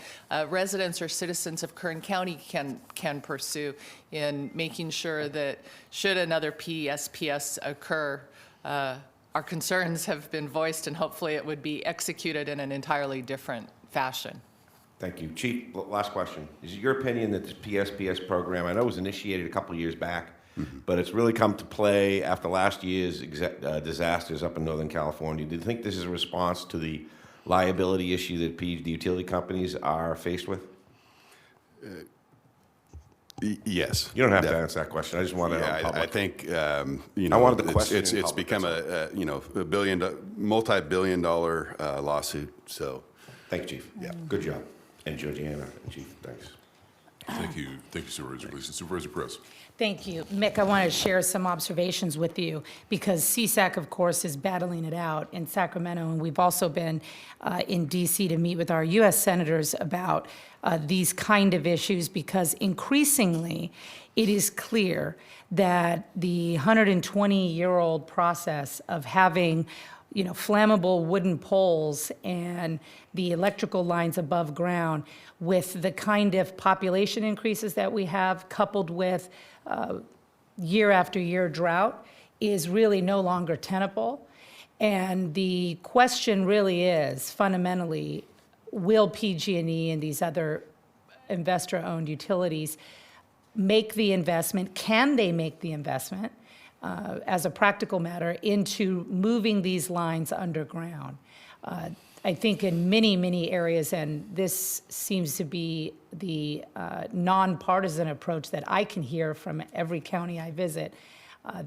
residents or citizens of Kern County can pursue in making sure that should another PSPS occur, our concerns have been voiced, and hopefully it would be executed in an entirely different fashion. Thank you. Chief, last question. Is it your opinion that this PSPS program, I know it was initiated a couple of years back, but it's really come to play after last year's disasters up in Northern California. Do you think this is a response to the liability issue that the utility companies are faced with? Yes. You don't have to answer that question. I just want to know. Yeah, I think, you know, I wanted the question in it's public, become a you know, multi-billion-dollar lawsuit, so. Thank you, Chief. Yeah. Good job. And Georgiana, Chief, thanks. Thank you, Supervisor Gleason. Supervisor Perez. Thank you. Mick, I want to share some observations with you because CSAC, of course, is battling it out in Sacramento, and we've also been in D.C. to meet with our U.S. senators about these kind of issues, because increasingly it is clear that the 120-year-old process of having flammable wooden poles and the electrical lines above ground, with the kind of population increases that we have, coupled with year after year drought, is really no longer tenable. And the question really is, fundamentally, will PG&E and these other investor-owned utilities make the investment? Can they make the investment, as a practical matter, into moving these lines underground? I think in many, many areas, and this seems to be the nonpartisan approach that I can hear from every county I visit,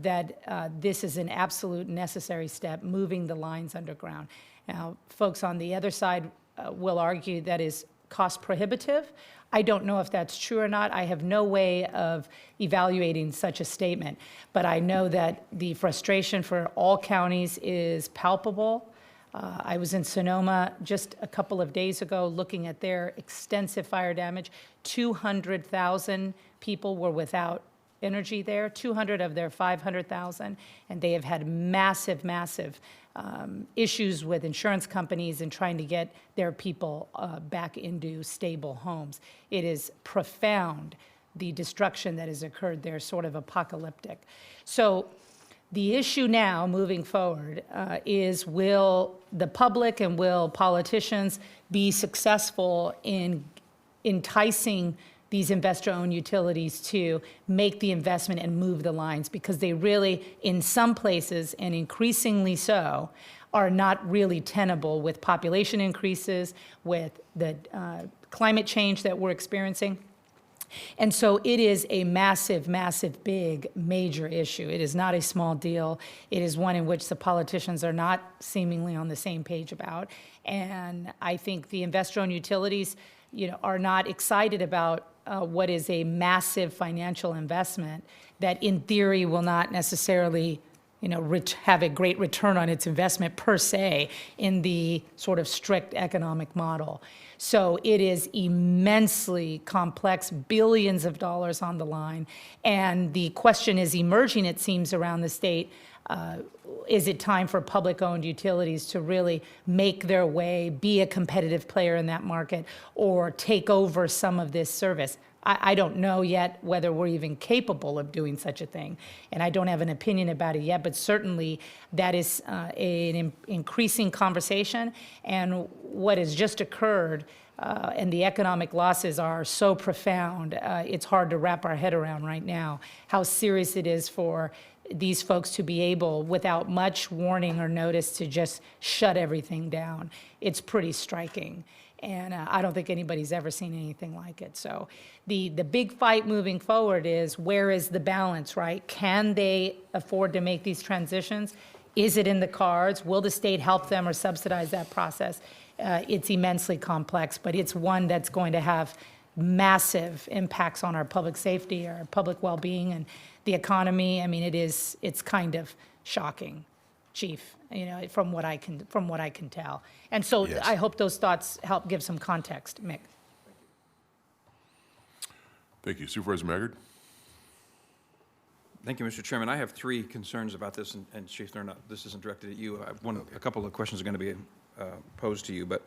that this is an absolute necessary step, moving the lines underground. Now, folks on the other side will argue that is cost prohibitive. I don't know if that's true or not. I have no way of evaluating such a statement, but I know that the frustration for all counties is palpable. I was in Sonoma just a couple of days ago looking at their extensive fire damage. 200,000 people were without energy there, 200 of their 500,000, and they have had massive, massive issues with insurance companies and trying to get their people back into stable homes. It is profound, the destruction that has occurred there, sort of apocalyptic. So the issue now, moving forward, is will the public and will politicians be successful in enticing these investor-owned utilities to make the investment and move the lines, because they really, in some places, and increasingly so, are not really tenable with population increases, with the climate change that we're experiencing. And so it is a massive, massive, big, major issue. It is not a small deal. It is one in which the politicians are not seemingly on the same page about. And I think the investor-owned utilities, are not excited about what is a massive financial investment that, in theory, will not necessarily, have a great return on its investment per se in the sort of strict economic model. So it is immensely complex, billions of dollars on the line. And the question is emerging, it seems, around the state. Is it time for public-owned utilities to really make their way, be a competitive player in that market, or take over some of this service? I don't know yet whether we're even capable of doing such a thing, and I don't have an opinion about it yet, but certainly that is an increasing conversation. And what has just occurred, and the economic losses are so profound, it's hard to wrap our head around right now how serious it is for these folks to be able, without much warning or notice, to just shut everything down. It's pretty striking. And I don't think anybody's ever seen anything like it. So the big fight moving forward is, where is the balance, right? Can they afford to make these transitions? Is it in the cards? Will the state help them or subsidize that process? It's immensely complex, but it's one that's going to have massive impacts on our public safety, our public well-being, and the economy. I mean, it's kind of shocking, Chief, from what I can tell. And so yes. I hope those thoughts help give some context, Mick. Thank you. Supervisor Maggard? Thank you, Mr. Chairman. I have three concerns about this, and Chief, this isn't directed at you. A couple of questions are going to be posed to you, but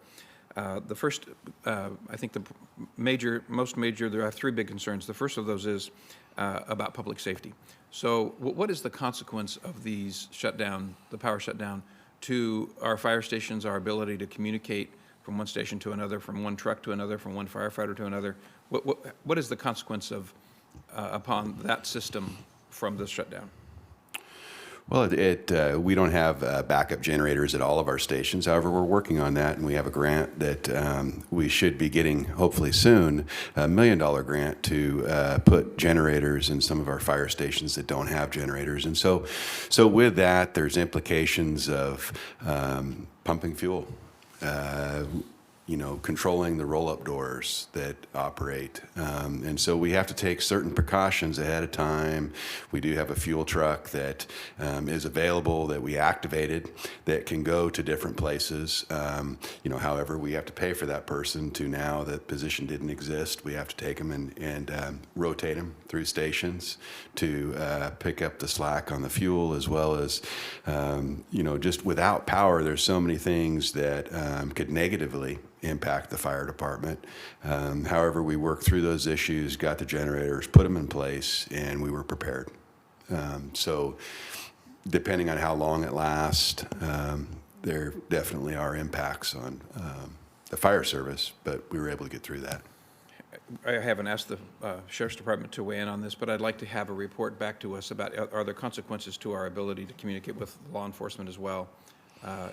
the first, I think most major, there are three big concerns. The first of those is about public safety. So what is the consequence of these the power shutdown, to our fire stations, our ability to communicate from one station to another, from one truck to another, from one firefighter to another? What is the consequence of upon that system from this shutdown? Well, we don't have backup generators at all of our stations. However, we're working on that, and we have a grant that we should be getting hopefully soon, $1 million grant to put generators in some of our fire stations that don't have generators. And so with that, there's implications of pumping fuel. Controlling the roll-up doors that operate. And so we have to take certain precautions ahead of time. We do have a fuel truck that is available, that we activated, that can go to different places. However, we have to pay for that person to now that position didn't exist. We have to take them and rotate them through stations to pick up the slack on the fuel, as well as, just without power, there's so many things that could negatively impact the fire department. However, we worked through those issues, got the generators, put them in place, and we were prepared. So depending on how long it lasts, there definitely are impacts on the fire service, but we were able to get through that. I haven't asked the Sheriff's Department to weigh in on this, but I'd like to have a report back to us about, are there consequences to our ability to communicate with law enforcement as well,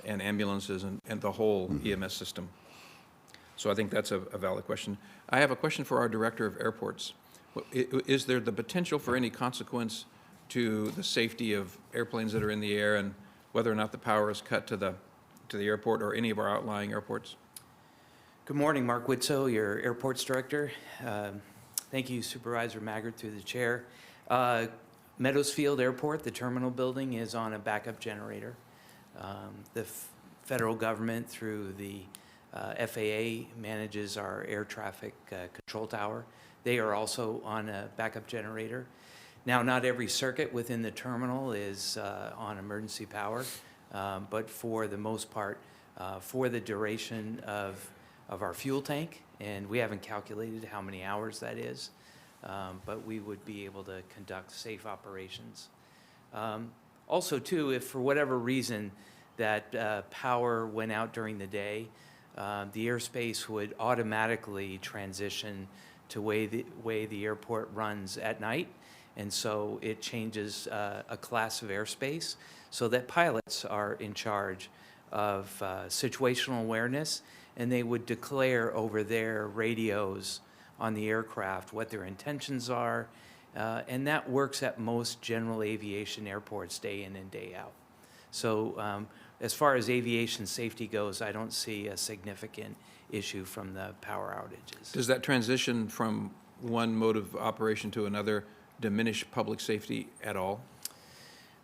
and ambulances and the whole EMS system? So I think that's a valid question. I have a question for our Director of Airports. Is there the potential for any consequence to the safety of airplanes that are in the air, and whether or not the power is cut to the airport or any of our outlying airports? Good morning, Mark Whitso, your Airports Director. Thank you, Supervisor Maggard, through the chair. Meadowsfield Airport, the terminal building, is on a backup generator. The federal government, through the FAA, manages our air traffic control tower. They are also on a backup generator. Now, not every circuit within the terminal is on emergency power, but for the most part, for the duration of our fuel tank, and we haven't calculated how many hours that is, but we would be able to conduct safe operations. Also, too, if for whatever reason that power went out during the day, the airspace would automatically transition to the way the airport runs at night, and so it changes a class of airspace so that pilots are in charge of situational awareness, and they would declare over their radios on the aircraft what their intentions are, and that works at most general aviation airports day in and day out. So as far as aviation safety goes, I don't see a significant issue from the power outages. Does that transition from one mode of operation to another diminish public safety at all?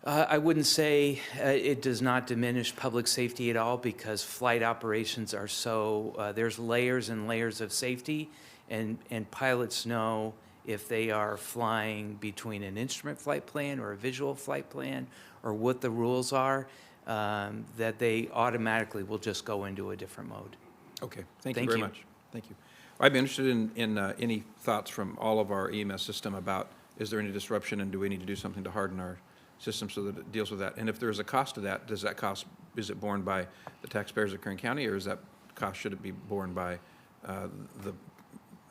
I wouldn't say it does not diminish public safety at all, because flight operations are so, there's layers and layers of safety, and pilots know if they are flying between an instrument flight plan or a visual flight plan, or what the rules are, that they automatically will just go into a different mode. Okay, thank you very much. Thank you. I'd be interested in any thoughts from all of our EMS system about, is there any disruption, and do we need to do something to harden our system so that it deals with that? And if there is a cost to that, does that cost, is it borne by the taxpayers of Kern County, or is that cost, should it be borne by the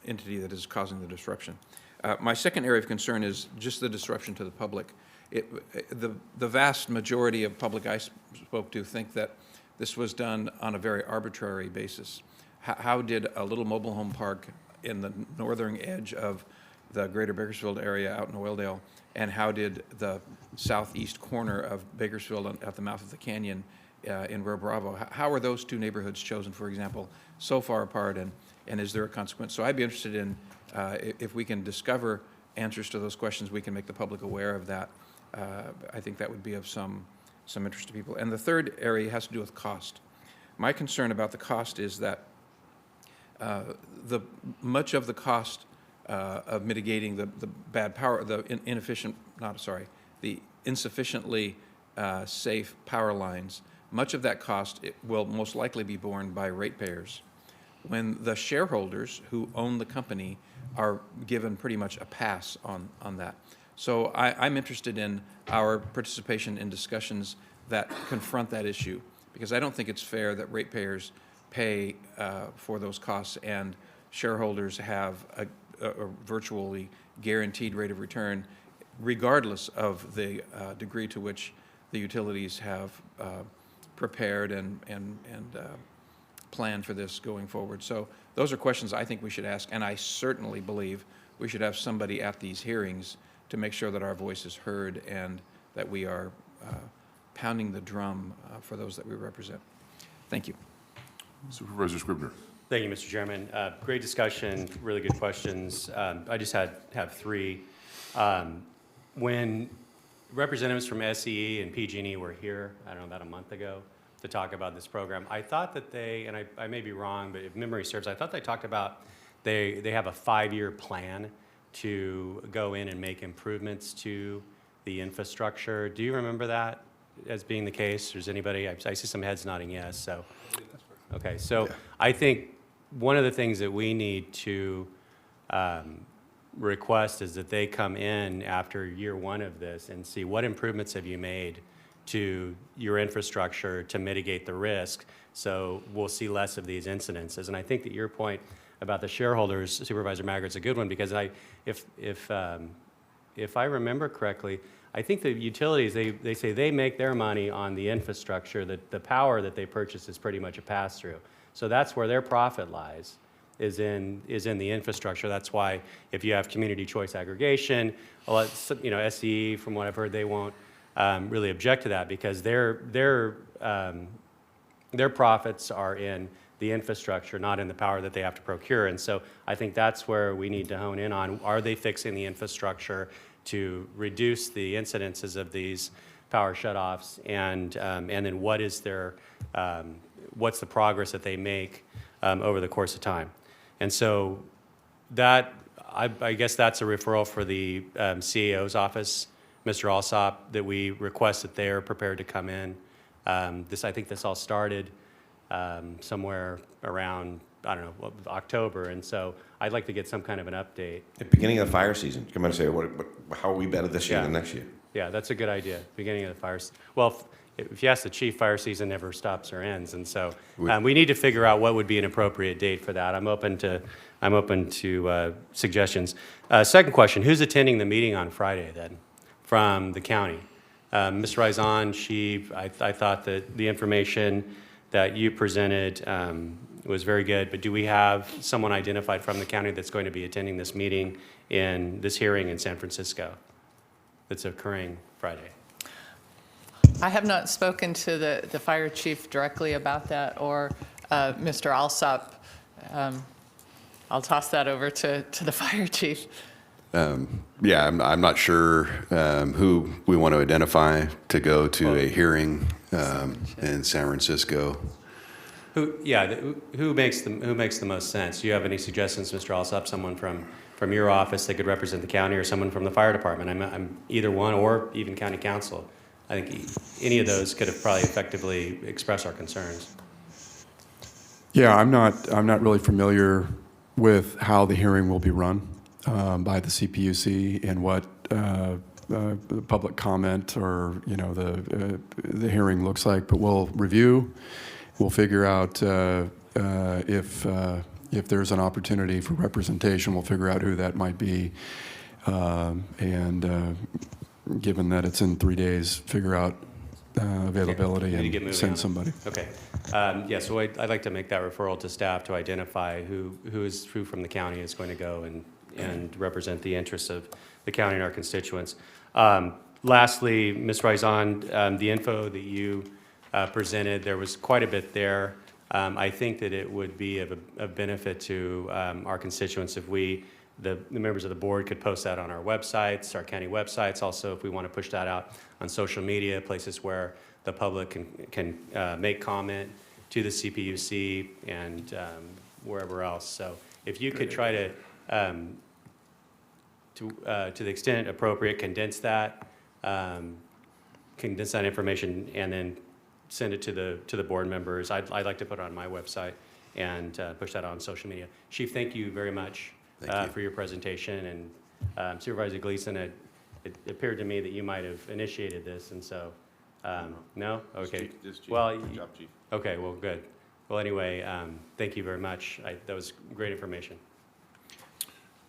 entity that is causing the disruption? My second area of concern is just the disruption to the public. The vast majority of public I spoke to think that this was done on a very arbitrary basis. How did a little mobile home park in the northern edge of the greater Bakersfield area out in Oildale, and how did the southeast corner of Bakersfield at the mouth of the canyon in Rio Bravo, how are those two neighborhoods chosen, for example, so far apart, and is there a consequence? So I'd be interested in, if we can discover answers to those questions, we can make the public aware of that. I think that would be of some interest to people. And the third area has to do with cost. My concern about the cost is that much of the cost of mitigating the bad power, the the insufficiently safe power lines, much of that cost will most likely be borne by ratepayers, when the shareholders who own the company are given pretty much a pass on that. So I'm interested in our participation in discussions that confront that issue, because I don't think it's fair that ratepayers pay for those costs and shareholders have a virtually guaranteed rate of return, regardless of the degree to which the utilities have prepared and planned for this going forward. So those are questions I think we should ask, and I certainly believe we should have somebody at these hearings to make sure that our voice is heard and that we are pounding the drum for those that we represent. Thank you. Supervisor Scribner. Thank you, Mr. Chairman. Great discussion, really good questions. I just have three. When representatives from SCE and PG&E were here, I don't know, about a month ago, to talk about this program, I thought that they, and I may be wrong, but if memory serves, I thought they talked about they have a 5-year plan to go in and make improvements to the infrastructure. Do you remember that as being the case? Or is anybody, I see some heads nodding yes, so. Okay, so yeah. I think one of the things that we need to request is that they come in after year 1 of this and see what improvements have you made to your infrastructure to mitigate the risk, so we'll see less of these incidences. And I think that your point about the shareholders, Supervisor Maggart's a good one, because if I remember correctly, I think the utilities, they say they make their money on the infrastructure, that the power that they purchase is pretty much a pass-through. So that's where their profit lies, is in the infrastructure. That's why if you have community choice aggregation, SCE, from what I've heard, they won't really object to that, because their profits are in the infrastructure, not in the power that they have to procure. And so I think that's where we need to hone in on, are they fixing the infrastructure to reduce the incidences of these power shutoffs, and then what is their, what's the progress that they make over the course of time. And so that, I guess that's a referral for the CAO's office, Mr. Alsop, that we request that they're prepared to come in. I think this all started somewhere around, I don't know, October, and so I'd like to get some kind of an update. At the beginning of the fire season, come and say, how are we better this year than next year? Yeah, that's a good idea, beginning of the fire season. Well, if you ask the chief, fire season never stops or ends, and so we need to figure out what would be an appropriate date for that. I'm open to suggestions. Second question, who's attending the meeting on Friday then from the county? Ms. Raizan, I thought that the information that you presented was very good, but do we have someone identified from the county that's going to be attending this meeting in this hearing in San Francisco that's occurring Friday? I have not spoken to the fire chief directly about that, or Mr. Alsop. I'll toss that over to the fire chief. Yeah, I'm not sure who we want to identify to go to a hearing in San Francisco. Who makes the most sense? Do you have any suggestions, Mr. Alsop? Someone from your office that could represent the county, or someone from the fire department? I'm either one, or even county council. I think any of those could have probably effectively expressed our concerns. Yeah, I'm not really familiar with how the hearing will be run by the CPUC and what the public comment or the hearing looks like. But we'll review. We'll figure out if there's an opportunity for representation. We'll figure out who that might be, and given that it's in 3 days, figure out availability and send somebody. Okay. Yeah, so I'd like to make that referral to staff to identify who from the county is going to go and represent the interests of the county and our constituents. Lastly, Ms. Raizan, the info that you presented, there was quite a bit there. I think that it would be of benefit to our constituents if the members of the board could post that on our websites, our county websites. Also, if we want to push that out on social media, places where the public can make comment to the CPUC and wherever else. So if you could try to the extent appropriate, condense that condense that information and then send it to the board members. I'd like to put it on my website and push that on social media. Chief, thank you very much for your presentation. And Supervisor Gleason, it appeared to me that you might have initiated this, and so, no? Okay. Well, Good job, Chief. okay, well, good. Well, anyway, thank you very much. That was great information.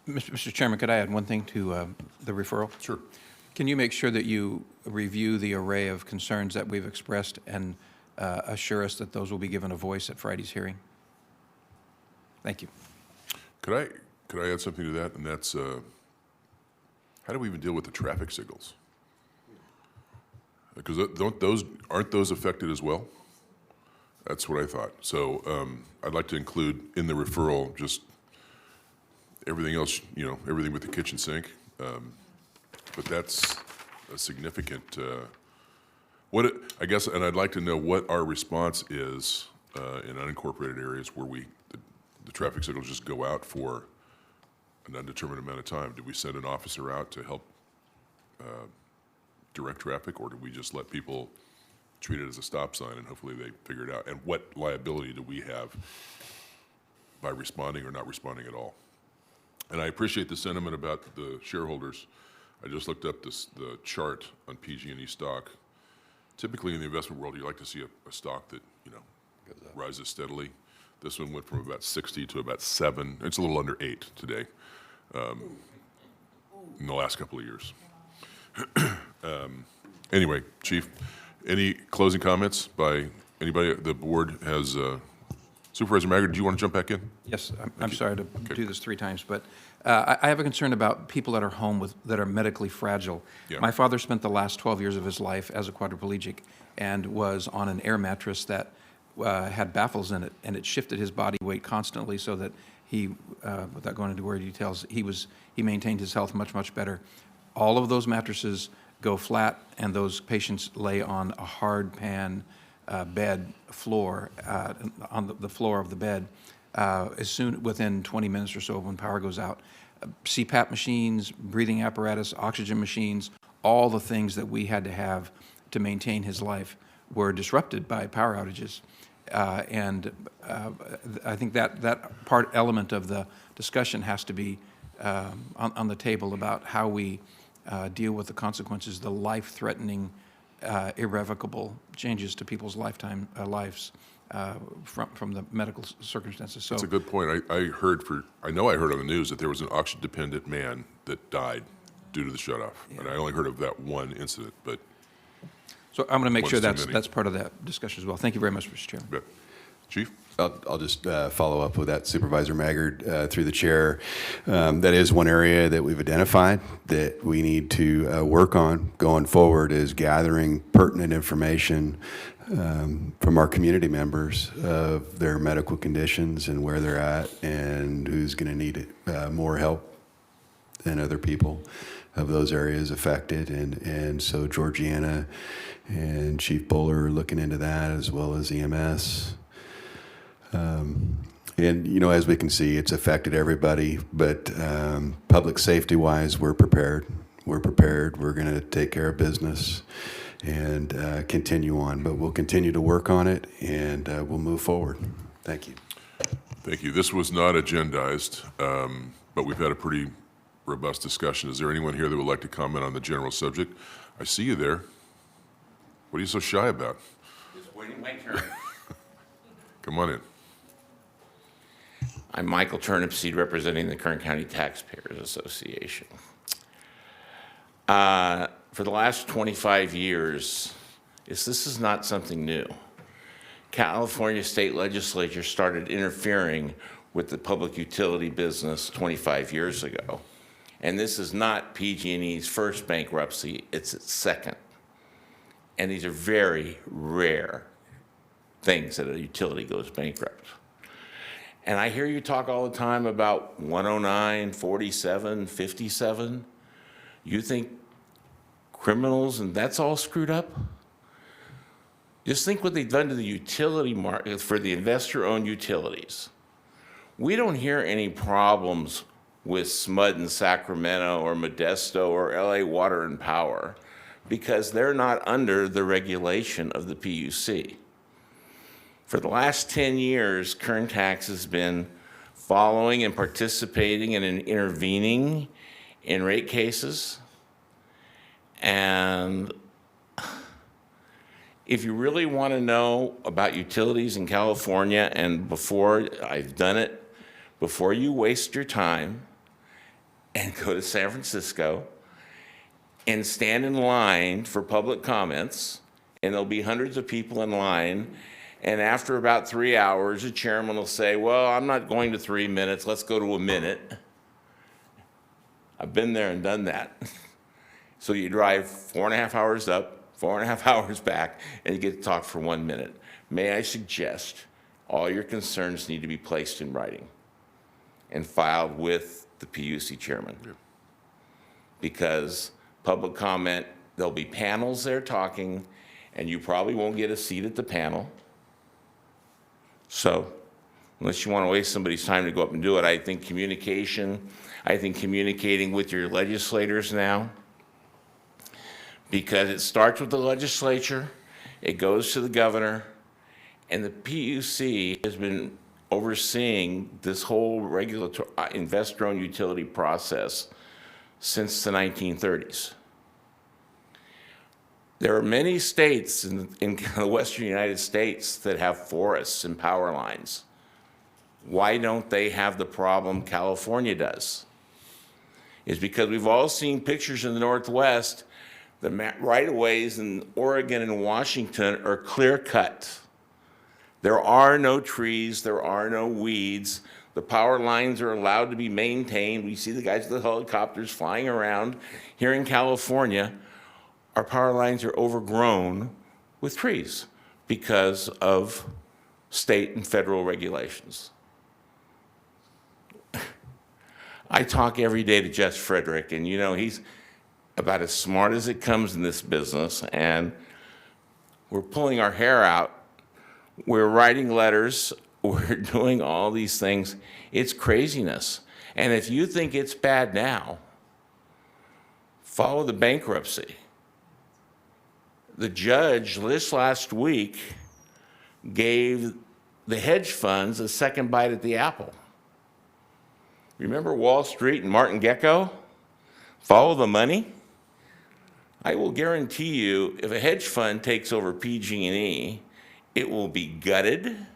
Mr. Chairman, could I add one thing to the referral? Sure. Can you make sure that you review the array of concerns that we've expressed and assure us that those will be given a voice at Friday's hearing? Thank you. Could I add something to that? And that's, how do we even deal with the traffic signals? Because aren't those affected as well? That's what I thought. So I'd like to include in the referral just everything else, everything with the kitchen sink. But that's a significant, I guess, and I'd like to know what our response is in unincorporated areas where the traffic signals just go out for an undetermined amount of time. Do we send an officer out to help direct traffic, or do we just let people treat it as a stop sign and hopefully they figure it out? And what liability do we have by responding or not responding at all? And I appreciate the sentiment about the shareholders. I just looked up the chart on PG&E stock. Typically in the investment world, you like to see a stock that, rises steadily. This one went from about 60 to about 7. It's a little under 8 today in the last couple of years. Anyway, Chief, any closing comments by anybody? The board has, Supervisor Maggard, do you want to jump back in? Yes, I'm sorry to do this 3 times, but I have a concern about people that are home that are medically fragile. Yeah. My father spent the last 12 years of his life as a quadriplegic and was on an air mattress that had baffles in it, and it shifted his body weight constantly so that he, without going into more details, he maintained his health much, much better. All of those mattresses go flat, and those patients lay on a hard pan bed floor, on the floor of the bed, within 20 minutes or so when power goes out. CPAP machines, breathing apparatus, oxygen machines, all the things that we had to have to maintain his life were disrupted by power outages. I think that element of the discussion has to be on the table about how we deal with the consequences, the life-threatening, irrevocable changes to people's lifetime lives from the medical circumstances. So That's a good point. I know I heard on the news that there was an oxygen-dependent man that died due to the shutoff, and I only heard of that one incident. But so I'm going to make sure one's too that's many. part of that discussion as well. Thank you very much, Mr. Chairman. But, Chief? I'll just follow up with that, Supervisor Maggard, through the chair. That is one area that we've identified that we need to work on going forward, is gathering pertinent information from our community members of their medical conditions and where they're at and who's going to need more help than other people of those areas affected. And so Georgiana and Chief Bowler are looking into that, as well as EMS. And, as we can see, it's affected everybody, but public safety-wise, we're prepared. We're prepared. We're going to take care of business and continue on. But we'll continue to work on it, and we'll move forward. Thank you. Thank you. This was not agendized, but we've had a pretty robust discussion. Is there anyone here that would like to comment on the general subject? I see you there. What are you so shy about? Just waiting my turn. Come on in. I'm Michael Turnipseed, representing the Kern County Taxpayers Association. For the last 25 years, this is not something new. California state legislature started interfering with the public utility business 25 years ago. And this is not PG&E's first bankruptcy, it's its second. And these are very rare things that a utility goes bankrupt. And I hear you talk all the time about 109, 47, 57. You think criminals and that's all screwed up? Just think what they've done to the utility market for the investor-owned utilities. We don't hear any problems with SMUD in Sacramento or Modesto or LA Water and Power. because they're not under the regulation of the PUC. For the last 10 years, Kern Tax has been following and participating and intervening in rate cases. And if you really want to know about utilities in California, and before I've done it, before you waste your time and go to San Francisco and stand in line for public comments, and there'll be hundreds of people in line, and after about 3 hours, the chairman will say, well, I'm not going to 3 minutes, let's go to a minute. I've been there and done that. So you drive 4.5 hours up, 4.5 hours back, and you get to talk for 1 minute. May I suggest all your concerns need to be placed in writing and filed with the PUC chairman. Because public comment, there'll be panels there talking, and you probably won't get a seat at the panel. So unless you want to waste somebody's time to go up and do it, I think communicating with your legislators now, because it starts with the legislature, it goes to the governor, and the PUC has been overseeing this whole regulatory investor-owned utility process since the 1930s. There are many states in the western United States that have forests and power lines. Why don't they have the problem California does? It's because we've all seen pictures in the Northwest. The right-of-ways in Oregon and Washington are clear-cut. There are no trees, there are no weeds. The power lines are allowed to be maintained. We see the guys with the helicopters flying around. Here in California, our power lines are overgrown with trees because of state and federal regulations. I talk every day to Jeff Frederick, and you know, he's about as smart as it comes in this business, and we're pulling our hair out. We're writing letters, we're doing all these things. It's craziness. And if you think it's bad now, follow the bankruptcy. The judge this last week gave the hedge funds a second bite at the apple. Remember Wall Street and Martin Gecko? Follow the money? I will guarantee you, if a hedge fund takes over PG&E, it will be gutted, and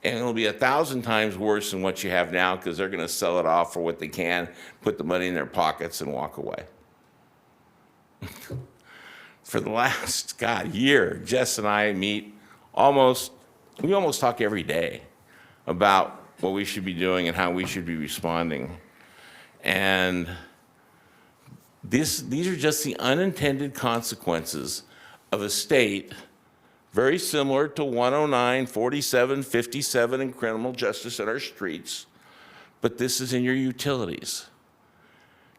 it'll be 1,000 times worse than what you have now, because they're going to sell it off for what they can, put the money in their pockets, and walk away. For the last, year, Jess and I meet we almost talk every day about what we should be doing and how we should be responding. And these are just the unintended consequences of a state very similar to 109, 47, 57 in criminal justice in our streets, but this is in your utilities.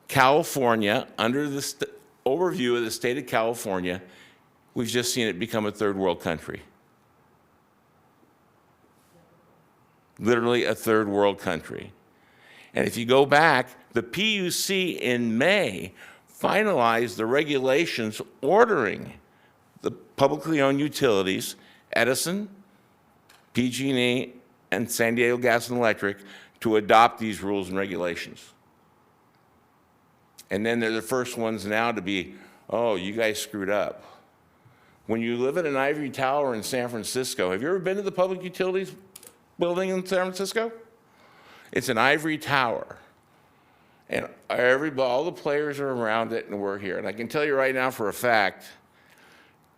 California, under the overview of the state of California, we've just seen it become a third world country. Literally a third world country. And if you go back, the PUC in May finalized the regulations ordering the publicly owned utilities, Edison, PG&E, and San Diego Gas and Electric, to adopt these rules and regulations. And then they're the first ones now to be, oh, you guys screwed up. When you live in an ivory tower in San Francisco, have you ever been to the public utilities building in San Francisco? It's an ivory tower. And all the players are around it, and we're here. And I can tell you right now for a fact,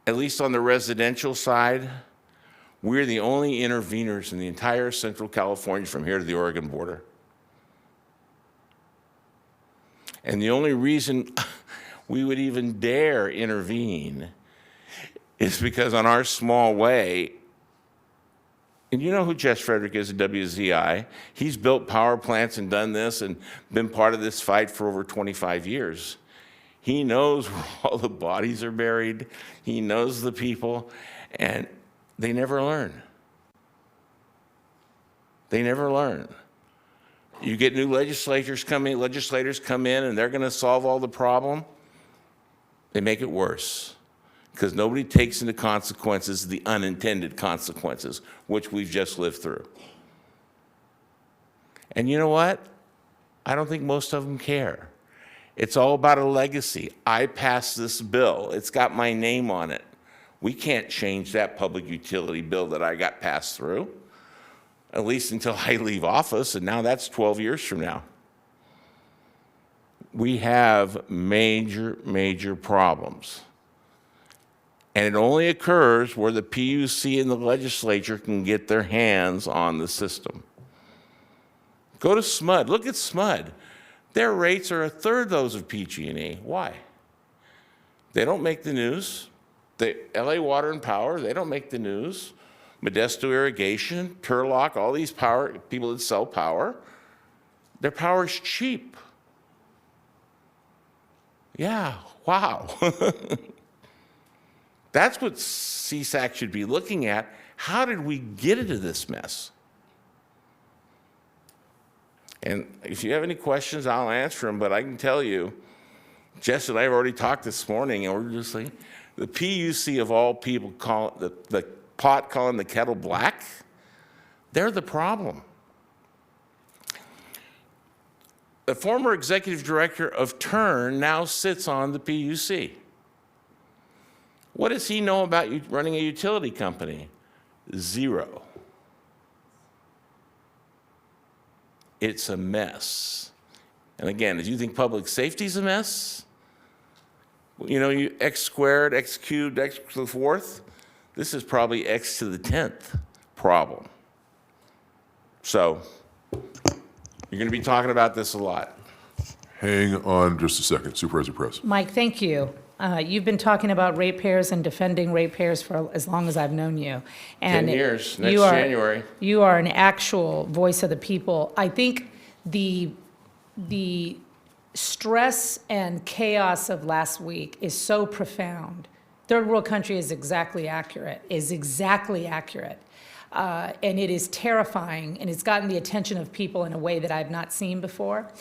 at least on the residential side, we're the only interveners in the entire Central California from here to the Oregon border. And the only reason we would even dare intervene is because on our small way, and you know who Jess Frederick is at WZI. He's built power plants and done this and been part of this fight for over 25 years. He knows where all the bodies are buried. He knows the people, and they never learn. They never learn. You get new legislators come in, and they're going to solve all the problem. They make it worse because nobody takes into consequences the unintended consequences, which we've just lived through. And you know what? I don't think most of them care. It's all about a legacy. I passed this bill. It's got my name on it. We can't change that public utility bill that I got passed through, at least until I leave office, and now that's 12 years from now. We have major, major problems. And it only occurs where the PUC and the legislature can get their hands on the system. Go to SMUD. Look at SMUD. Their rates are a third those of PG&E. Why? They don't make the news. The LA Water and Power, they don't make the news. Modesto Irrigation, Turlock, all these power people that sell power, their power is cheap. Yeah, wow. That's what CSAC should be looking at. How did we get into this mess? And if you have any questions, I'll answer them, but I can tell you, Jess and I have already talked this morning, and we're just like, the PUC of all people call the pot calling the kettle black. They're the problem. The former executive director of Kern now sits on the PUC. What does he know about running a utility company? Zero. It's a mess. And again, do you think public safety is a mess? You know, you x squared, x cubed, x to the fourth. This is probably x to the 10th problem. So you're going to be talking about this a lot. Hang on just a second. Supervisor Press. Mike, thank you. You've been talking about ratepayers and defending ratepayers for as long as I've known you. And 10 years, next January. You are an actual voice of the people. I think the stress and chaos of last week is so profound. Third world country is exactly accurate, and it is terrifying, and it's gotten the attention of people in a way that I've not seen before.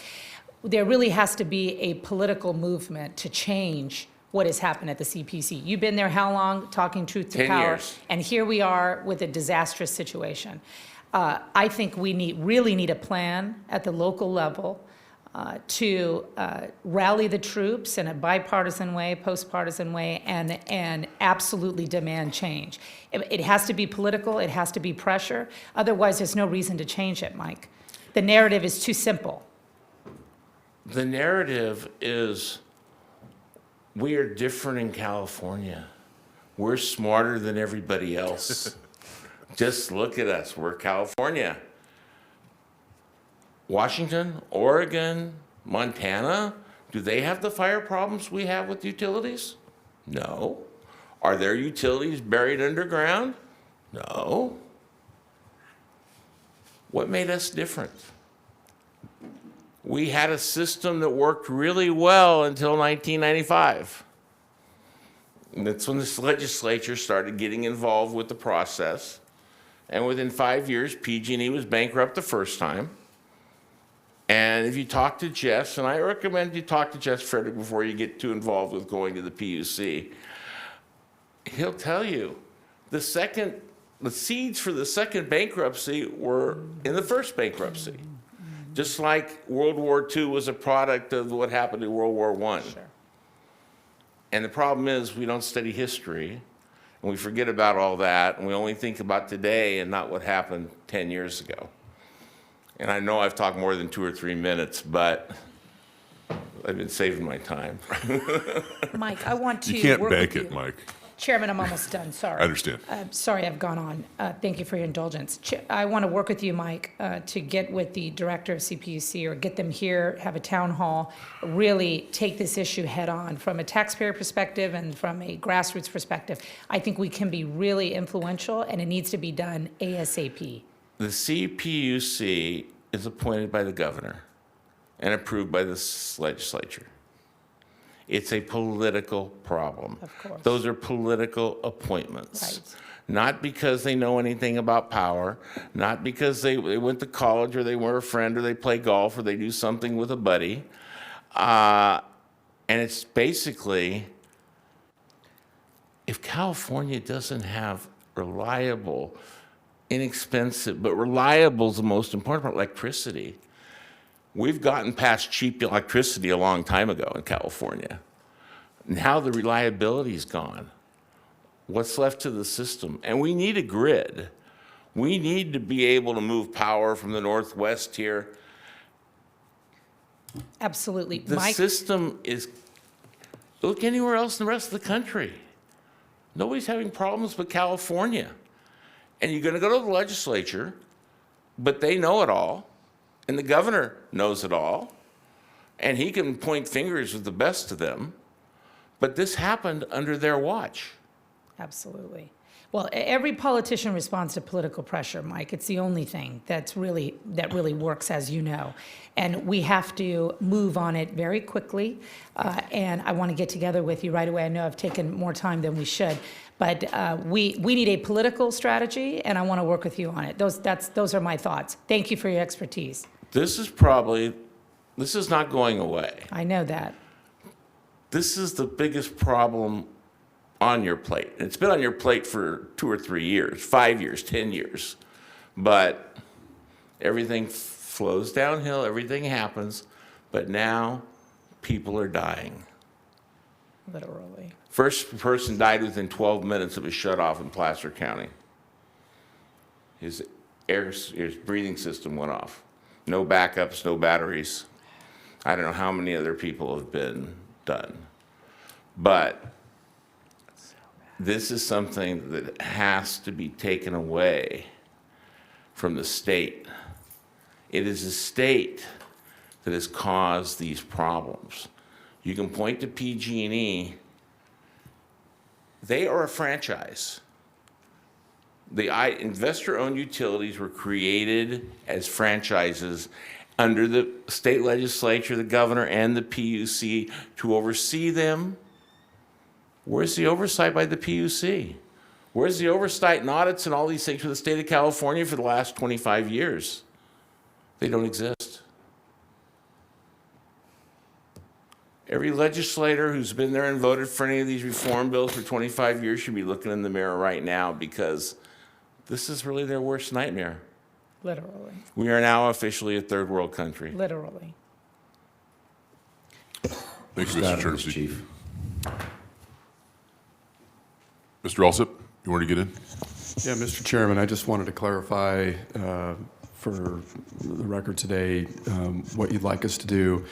There really has to be a political movement to change what has happened at the CPC. You've been there how long, talking truth to 10 power? years. And here we are with a disastrous situation. I think we really need a plan at the local level to rally the troops in a bipartisan way, post-partisan way, and absolutely demand change. It has to be political, it has to be pressure, otherwise there's no reason to change it, Mike. The narrative is too simple. The narrative is we are different in California. We're smarter than everybody else. Just look at us, we're California. Washington, Oregon, Montana, do they have the fire problems we have with utilities? No. Are their utilities buried underground? No. What made us different? We had a system that worked really well until 1995. And that's when this legislature started getting involved with the process. And within 5 years, PG&E was bankrupt the first time. And if you talk to Jess, and I recommend you talk to Jess Frederick before you get too involved with going to the PUC, he'll tell you the seeds for the second bankruptcy were in the first bankruptcy. Just like World War II was a product of what happened in World War I. Sure. And the problem is we don't study history, and we forget about all that, and we only think about today and not what happened 10 years ago. And I know I've talked more than 2 or 3 minutes, but I've been saving my time. Mike, I want to You can't work bank with it, you. Mike. Chairman, I'm almost done, sorry. I understand. Sorry I've gone on. Thank you for your indulgence. I want to work with you, Mike, to get with the director of CPUC or get them here, have a town hall, really take this issue head on from a taxpayer perspective and from a grassroots perspective. I think we can be really influential, and it needs to be done ASAP. The CPUC is appointed by the governor and approved by the legislature. It's a political problem. Of course. Those are political appointments. Right. Not because they know anything about power, not because they went to college or they were a friend or they play golf or they do something with a buddy. And it's basically if California doesn't have reliable, inexpensive, but reliable is the most important part, electricity. We've gotten past cheap electricity a long time ago in California. Now the reliability is gone. What's left to the system? And we need a grid. We need to be able to move power from the Northwest here. Absolutely. The Mike? system is, look anywhere else in the rest of the country. Nobody's having problems with California. And you're going to go to the legislature, but they know it all, and the governor knows it all, and he can point fingers with the best of them, but this happened under their watch. Absolutely. Well, every politician responds to political pressure, Mike. It's the only thing that really works, as you know. And we have to move on it very quickly. And I want to get together with you right away. I know I've taken more time than we should, but we need a political strategy, and I want to work with you on it. Those are my thoughts. Thank you for your expertise. This is not going away. I know that. This is the biggest problem on your plate. It's been on your plate for 2 or 3 years, 5 years, 10 years. But everything flows downhill, everything happens, but now people are dying. Literally. First person died within 12 minutes of a shutoff in Placer County. His breathing system went off. No backups, no batteries. I don't know how many other people have been done. But this is something that has to be taken away from the state. It is the state that has caused these problems. You can point to PG&E. They are a franchise. The investor-owned utilities were created as franchises under the state legislature, the governor, and the PUC to oversee them. Where's the oversight by the PUC? Where's the oversight and audits and all these things for the state of California for the last 25 years? They don't exist. Every legislator who's been there and voted for any of these reform bills for 25 years should be looking in the mirror right now, because this is really their worst nightmare. Literally. We are now officially a third world country. Literally. Thank you, Mr. Church. Chief. Mr. Alsip, you want to get in? Yeah, Mr. Chairman, I just wanted to clarify for the record today what you'd like us to do,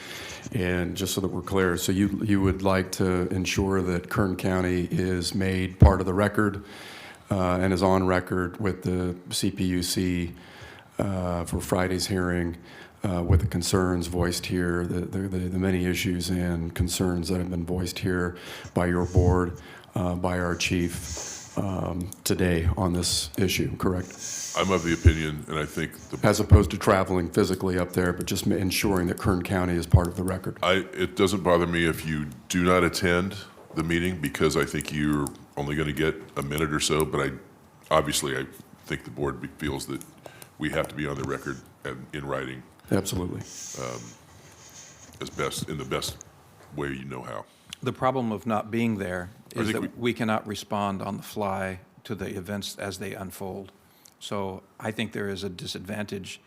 and just so that we're clear. So you would like to ensure that Kern County is made part of the record and is on record with the CPUC for Friday's hearing with the concerns voiced here, the many issues and concerns that have been voiced here by your board, by our chief today on this issue, correct? I'm of the opinion, and I think as opposed to traveling physically up there, but just ensuring that Kern County is part of the record. It doesn't bother me if you do not attend the meeting, because I think you're only going to get a minute or so, but I think the board feels that we have to be on the record and in writing. Absolutely. In the best way you know how. The problem of not being there is that we cannot respond on the fly to the events as they unfold. So I think there is a disadvantage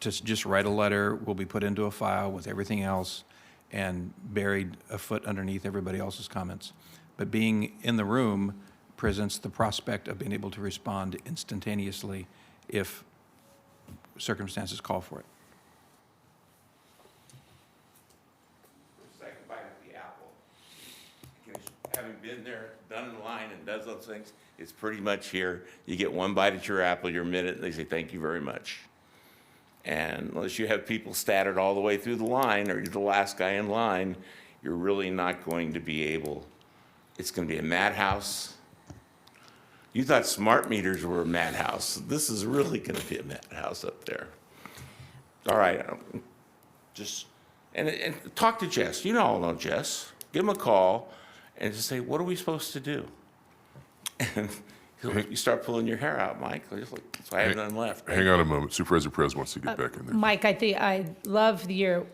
to just write a letter, will be put into a file with everything else and buried a foot underneath everybody else's comments. But being in the room presents the prospect of being able to respond instantaneously if circumstances call for it. Second bite of the apple. Having been there, done the line, and does those things, it's pretty much here. You get one bite at your apple, your minute, and they say, thank you very much. And unless you have people scattered all the way through the line, or you're the last guy in line, you're really not going to be able. It's going to be a madhouse. You thought smart meters were a madhouse. This is really going to be a madhouse up there. All right, and talk to Jess. You all know Jess. Give him a call and just say, what are we supposed to do? And you start pulling your hair out, Mike. So I have none left. Hang on a moment. Supervisor Perez wants to get back in there. Mike, I think I love your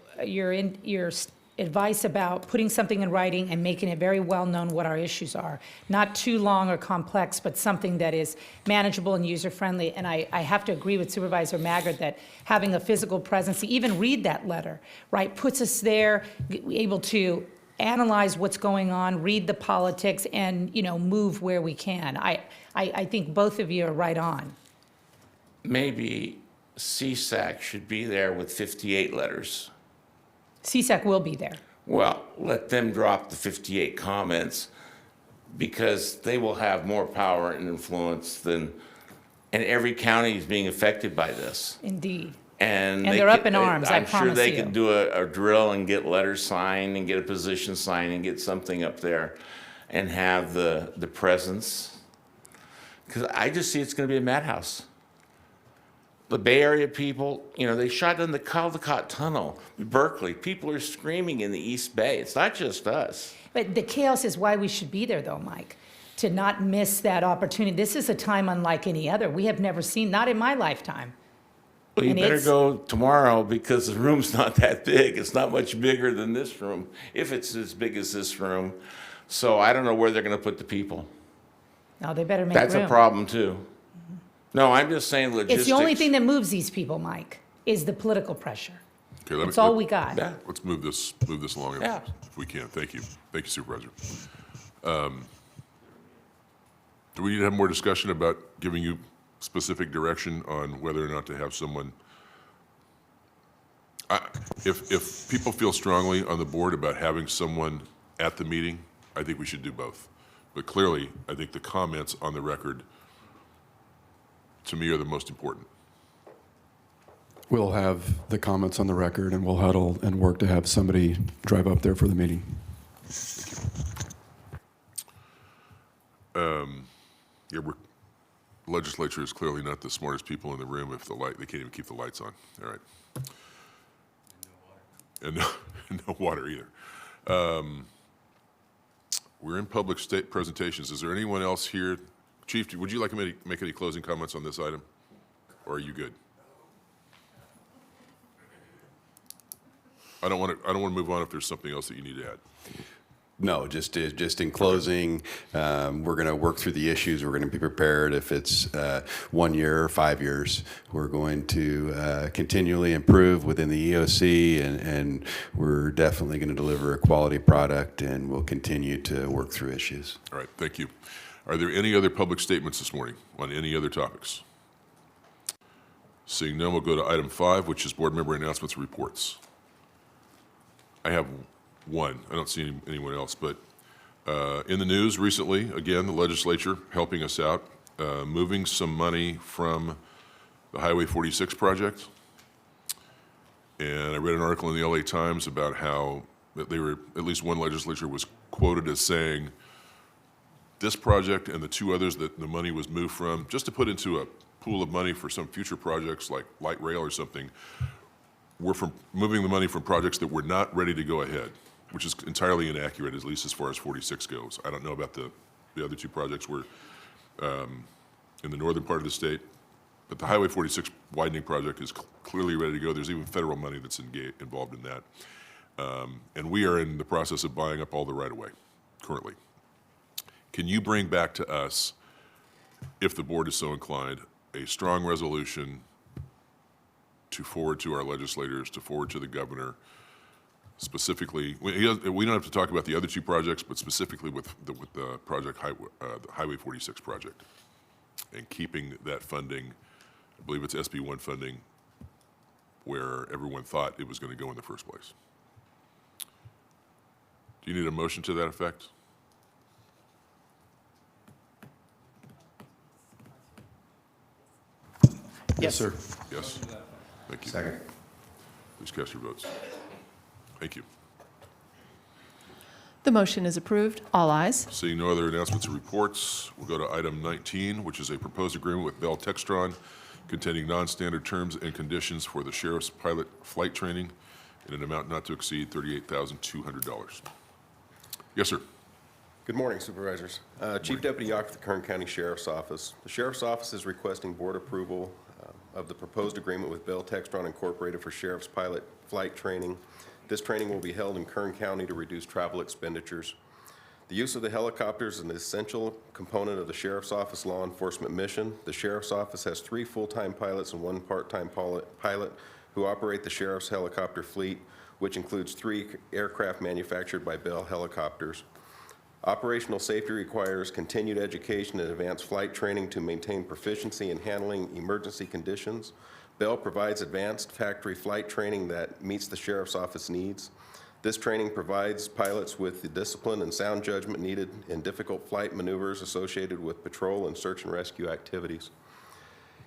advice about putting something in writing and making it very well known what our issues are. Not too long or complex, but something that is manageable and user-friendly. And I have to agree with Supervisor Maggard that having a physical presence, to even read that letter, right, puts us there, able to analyze what's going on, read the politics, and, you know, move where we can. I think both of you are right on. Maybe CSAC should be there with 58 letters. CSAC will be there. Well, let them drop the 58 comments because they will have more power and influence than, and every county is being affected by this. Indeed. And they're up in arms, I promise you. I'm sure they could do a drill and get letters signed and get a position signed and get something up there and have the presence. Because I just see it's going to be a madhouse. The Bay Area people, you know, they shot down the Caldecott Tunnel, Berkeley. People are screaming in the East Bay. It's not just us. But the chaos is why we should be there, though, Mike, to not miss that opportunity. This is a time unlike any other. We have never seen, not in my lifetime. Well, you better go tomorrow because the room's not that big. It's not much bigger than this room, if it's as big as this room. So I don't know where they're going to put the people. No, they better make That's room. a problem, too. No, I'm just saying logistics. It's the only thing that moves these people, Mike, is the political pressure. Okay, That's all we got. Yeah. Let's move this along Yeah. if we can. Thank you. Thank you, Supervisor. Do we need to have more discussion about giving you specific direction on whether or not to have someone? If people feel strongly on the board about having someone at the meeting, I think we should do both. But clearly, I think the comments on the record, to me, are the most important. We'll have the comments on the record, and we'll huddle and work to have somebody drive up there for the meeting. Yeah, the legislature is clearly not the smartest people in the room if they can't even keep the lights on. All right. And no water either. We're in public state presentations. Is there anyone else here? Chief, would you like to make any closing comments on this item? Or are you good? I don't want to move on if there's something else that you need to add. No, just in closing, we're going to work through the issues. We're going to be prepared if it's 1 year or 5 years. We're going to continually improve within the EOC, and we're definitely going to deliver a quality product, and we'll continue to work through issues. All right, thank you. Are there any other public statements this morning on any other topics? Seeing none, we'll go to item 5, which is board member announcements and reports. I have one. I don't see anyone else, but in the news recently, again, the legislature helping us out, moving some money from the Highway 46 project. And I read an article in the LA Times about how that at least one legislature was quoted as saying, this project and the two others that the money was moved from, just to put into a pool of money for some future projects like light rail or something, we're from moving the money from projects that were not ready to go ahead, which is entirely inaccurate, at least as far as 46 goes. I don't know about the other two projects were in the northern part of the state, but the Highway 46 widening project is clearly ready to go. There's even federal money that's involved in that. And we are in the process of buying up all the right-of-way currently. Can you bring back to us, if the board is so inclined, a strong resolution to forward to our legislators, to forward to the governor, specifically, we don't have to talk about the other two projects, but specifically with the project, the Highway 46 project, and keeping that funding, I believe it's SB1 funding, where everyone thought it was going to go in the first place. Do you need a motion to that effect? Yes, sir. Yes. Thank you. Second. Please cast your votes. Thank you. The motion is approved. All ayes. Seeing no other announcements or reports, we'll go to item 19, which is a proposed agreement with Bell Textron containing non-standard terms and conditions for the sheriff's pilot flight training in an amount not to exceed $38,200. Yes, sir. Good morning, Supervisors. Chief Deputy Yock with the Kern County Sheriff's Office. The Sheriff's Office is requesting board approval of the proposed agreement with Bell Textron Incorporated for sheriff's pilot flight training This training will be held in Kern County to reduce travel expenditures. The use of the helicopters is an essential component of the Sheriff's Office law enforcement mission. The Sheriff's Office has 3 full-time pilots and 1 part-time pilot who operate the Sheriff's helicopter fleet, which includes 3 aircraft manufactured by Bell Helicopters. Operational safety requires continued education and advanced flight training to maintain proficiency in handling emergency conditions. Bell provides advanced factory flight training that meets the Sheriff's Office needs. This training provides pilots with the discipline and sound judgment needed in difficult flight maneuvers associated with patrol and search and rescue activities.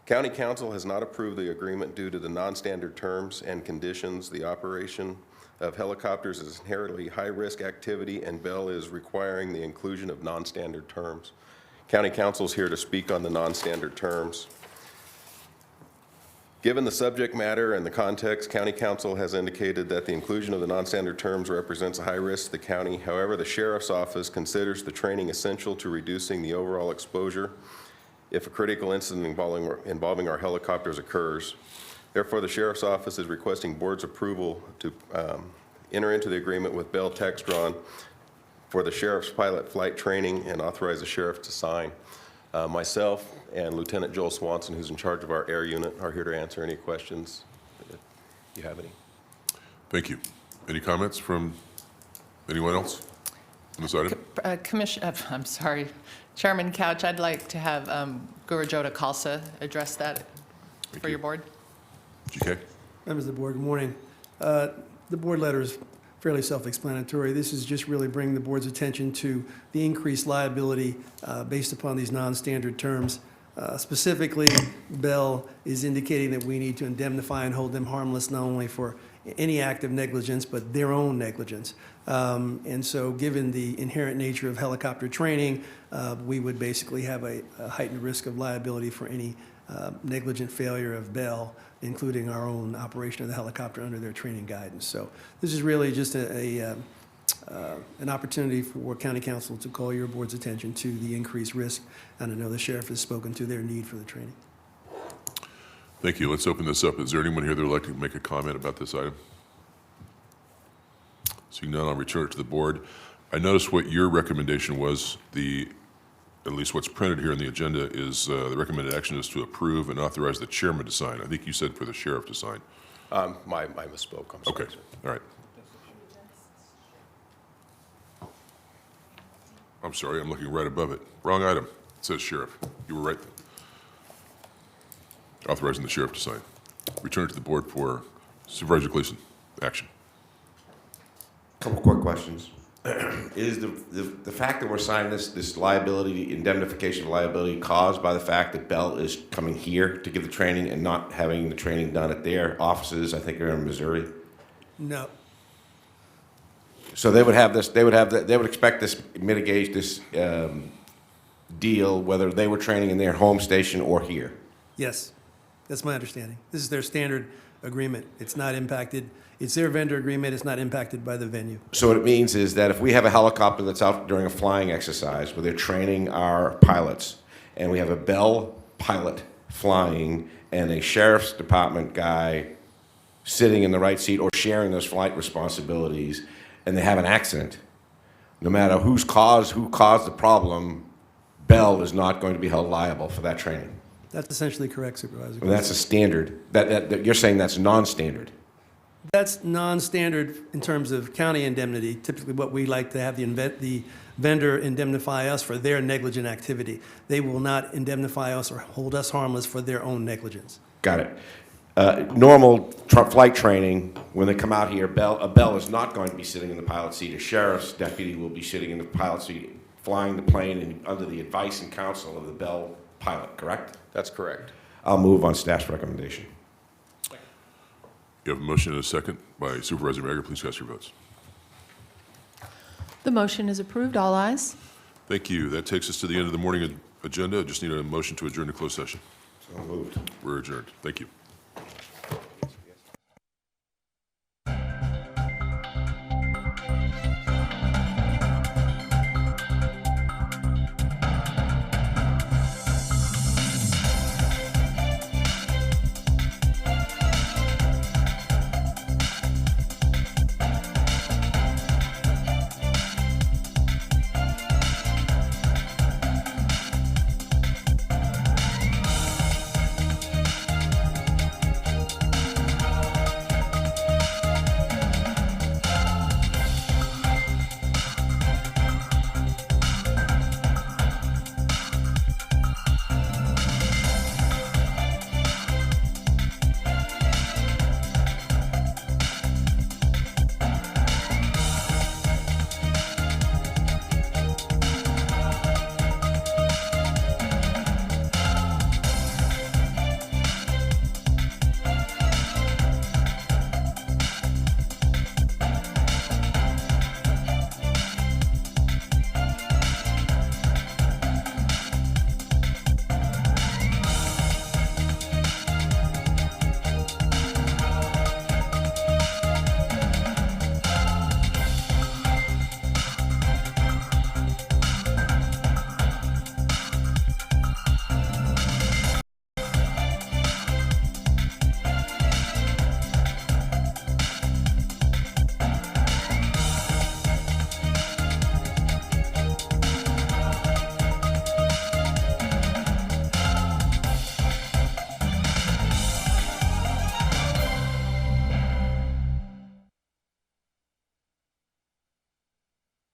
County Council has not approved the agreement due to the non-standard terms and conditions. The operation of helicopters is inherently high-risk activity, and Bell is requiring the inclusion of non-standard terms. County Council is here to speak on the non-standard terms. Given the subject matter and the context, County Council has indicated that the inclusion of the non-standard terms represents a high risk to the county. However, the Sheriff's Office considers the training essential to reducing the overall exposure if a critical incident involving our helicopters occurs. Therefore, the Sheriff's Office is requesting Board's approval to enter into the agreement with Bell Textron for the Sheriff's pilot flight training and authorize the Sheriff to sign. Myself and Lieutenant Joel Swanson, who's in charge of our air unit, are here to answer any questions if you have any. Thank you. Any comments from anyone else on this item? I'm sorry, Chairman Couch, I'd like to have Gurujota Khalsa address that for your board. GK. Members of the board, good morning. The board letter is fairly self-explanatory. This is just really bringing the board's attention to the increased liability based upon these non-standard terms. Specifically, Bell is indicating that we need to indemnify and hold them harmless not only for any act of negligence, but their own negligence. And so given the inherent nature of helicopter training, we would basically have a heightened risk of liability for any negligent failure of Bell, including our own operation of the helicopter under their training guidance. So this is really just an opportunity for County Council to call your board's attention to the increased risk, and I know the Sheriff has spoken to their need for the training. Thank you. Let's open this up. Is there anyone here that would like to make a comment about this item? Seeing none, I'll return it to the board. I noticed what your recommendation was. At least what's printed here in the agenda is the recommended action is to approve and authorize the chairman to sign. I think you said for the sheriff to sign. I misspoke. I'm sorry. Okay. All right. I'm sorry. I'm looking right above it. Wrong item. It says sheriff. You were right. Authorizing the sheriff to sign. Return it to the board for Supervisor Gleason. Action. Couple quick questions. Is the fact that we're signing this liability, indemnification of liability, caused by the fact that Bell is coming here to give the training and not having the training done at their offices, I think they're in Missouri? No. So they would have this, they would expect this mitigate this deal whether they were training in their home station or here? Yes, that's my understanding. This is their standard agreement. It's not impacted. It's their vendor agreement. It's not impacted by the venue. So what it means is that if we have a helicopter that's out during a flying exercise where they're training our pilots, and we have a Bell pilot flying and a sheriff's department guy sitting in the right seat or sharing those flight responsibilities, and they have an accident, no matter who caused the problem, Bell is not going to be held liable for that training. That's essentially correct, Supervisor. And that's a standard. That you're saying that's non-standard. That's non-standard in terms of county indemnity. Typically, what we like to have the vendor indemnify us for their negligent activity. They will not indemnify us or hold us harmless for their own negligence. Got it. Normal flight training, when they come out here, a Bell is not going to be sitting in the pilot seat. A sheriff's deputy will be sitting in the pilot seat, flying the plane and under the advice and counsel of the Bell pilot, correct? That's correct. I'll move on staff's recommendation. You have a motion and a second by Supervisor Maggard. Please cast your votes. The motion is approved. All ayes. Thank you. That takes us to the end of the morning agenda. I just need a motion to adjourn to closed session. So moved. We're adjourned. Thank you.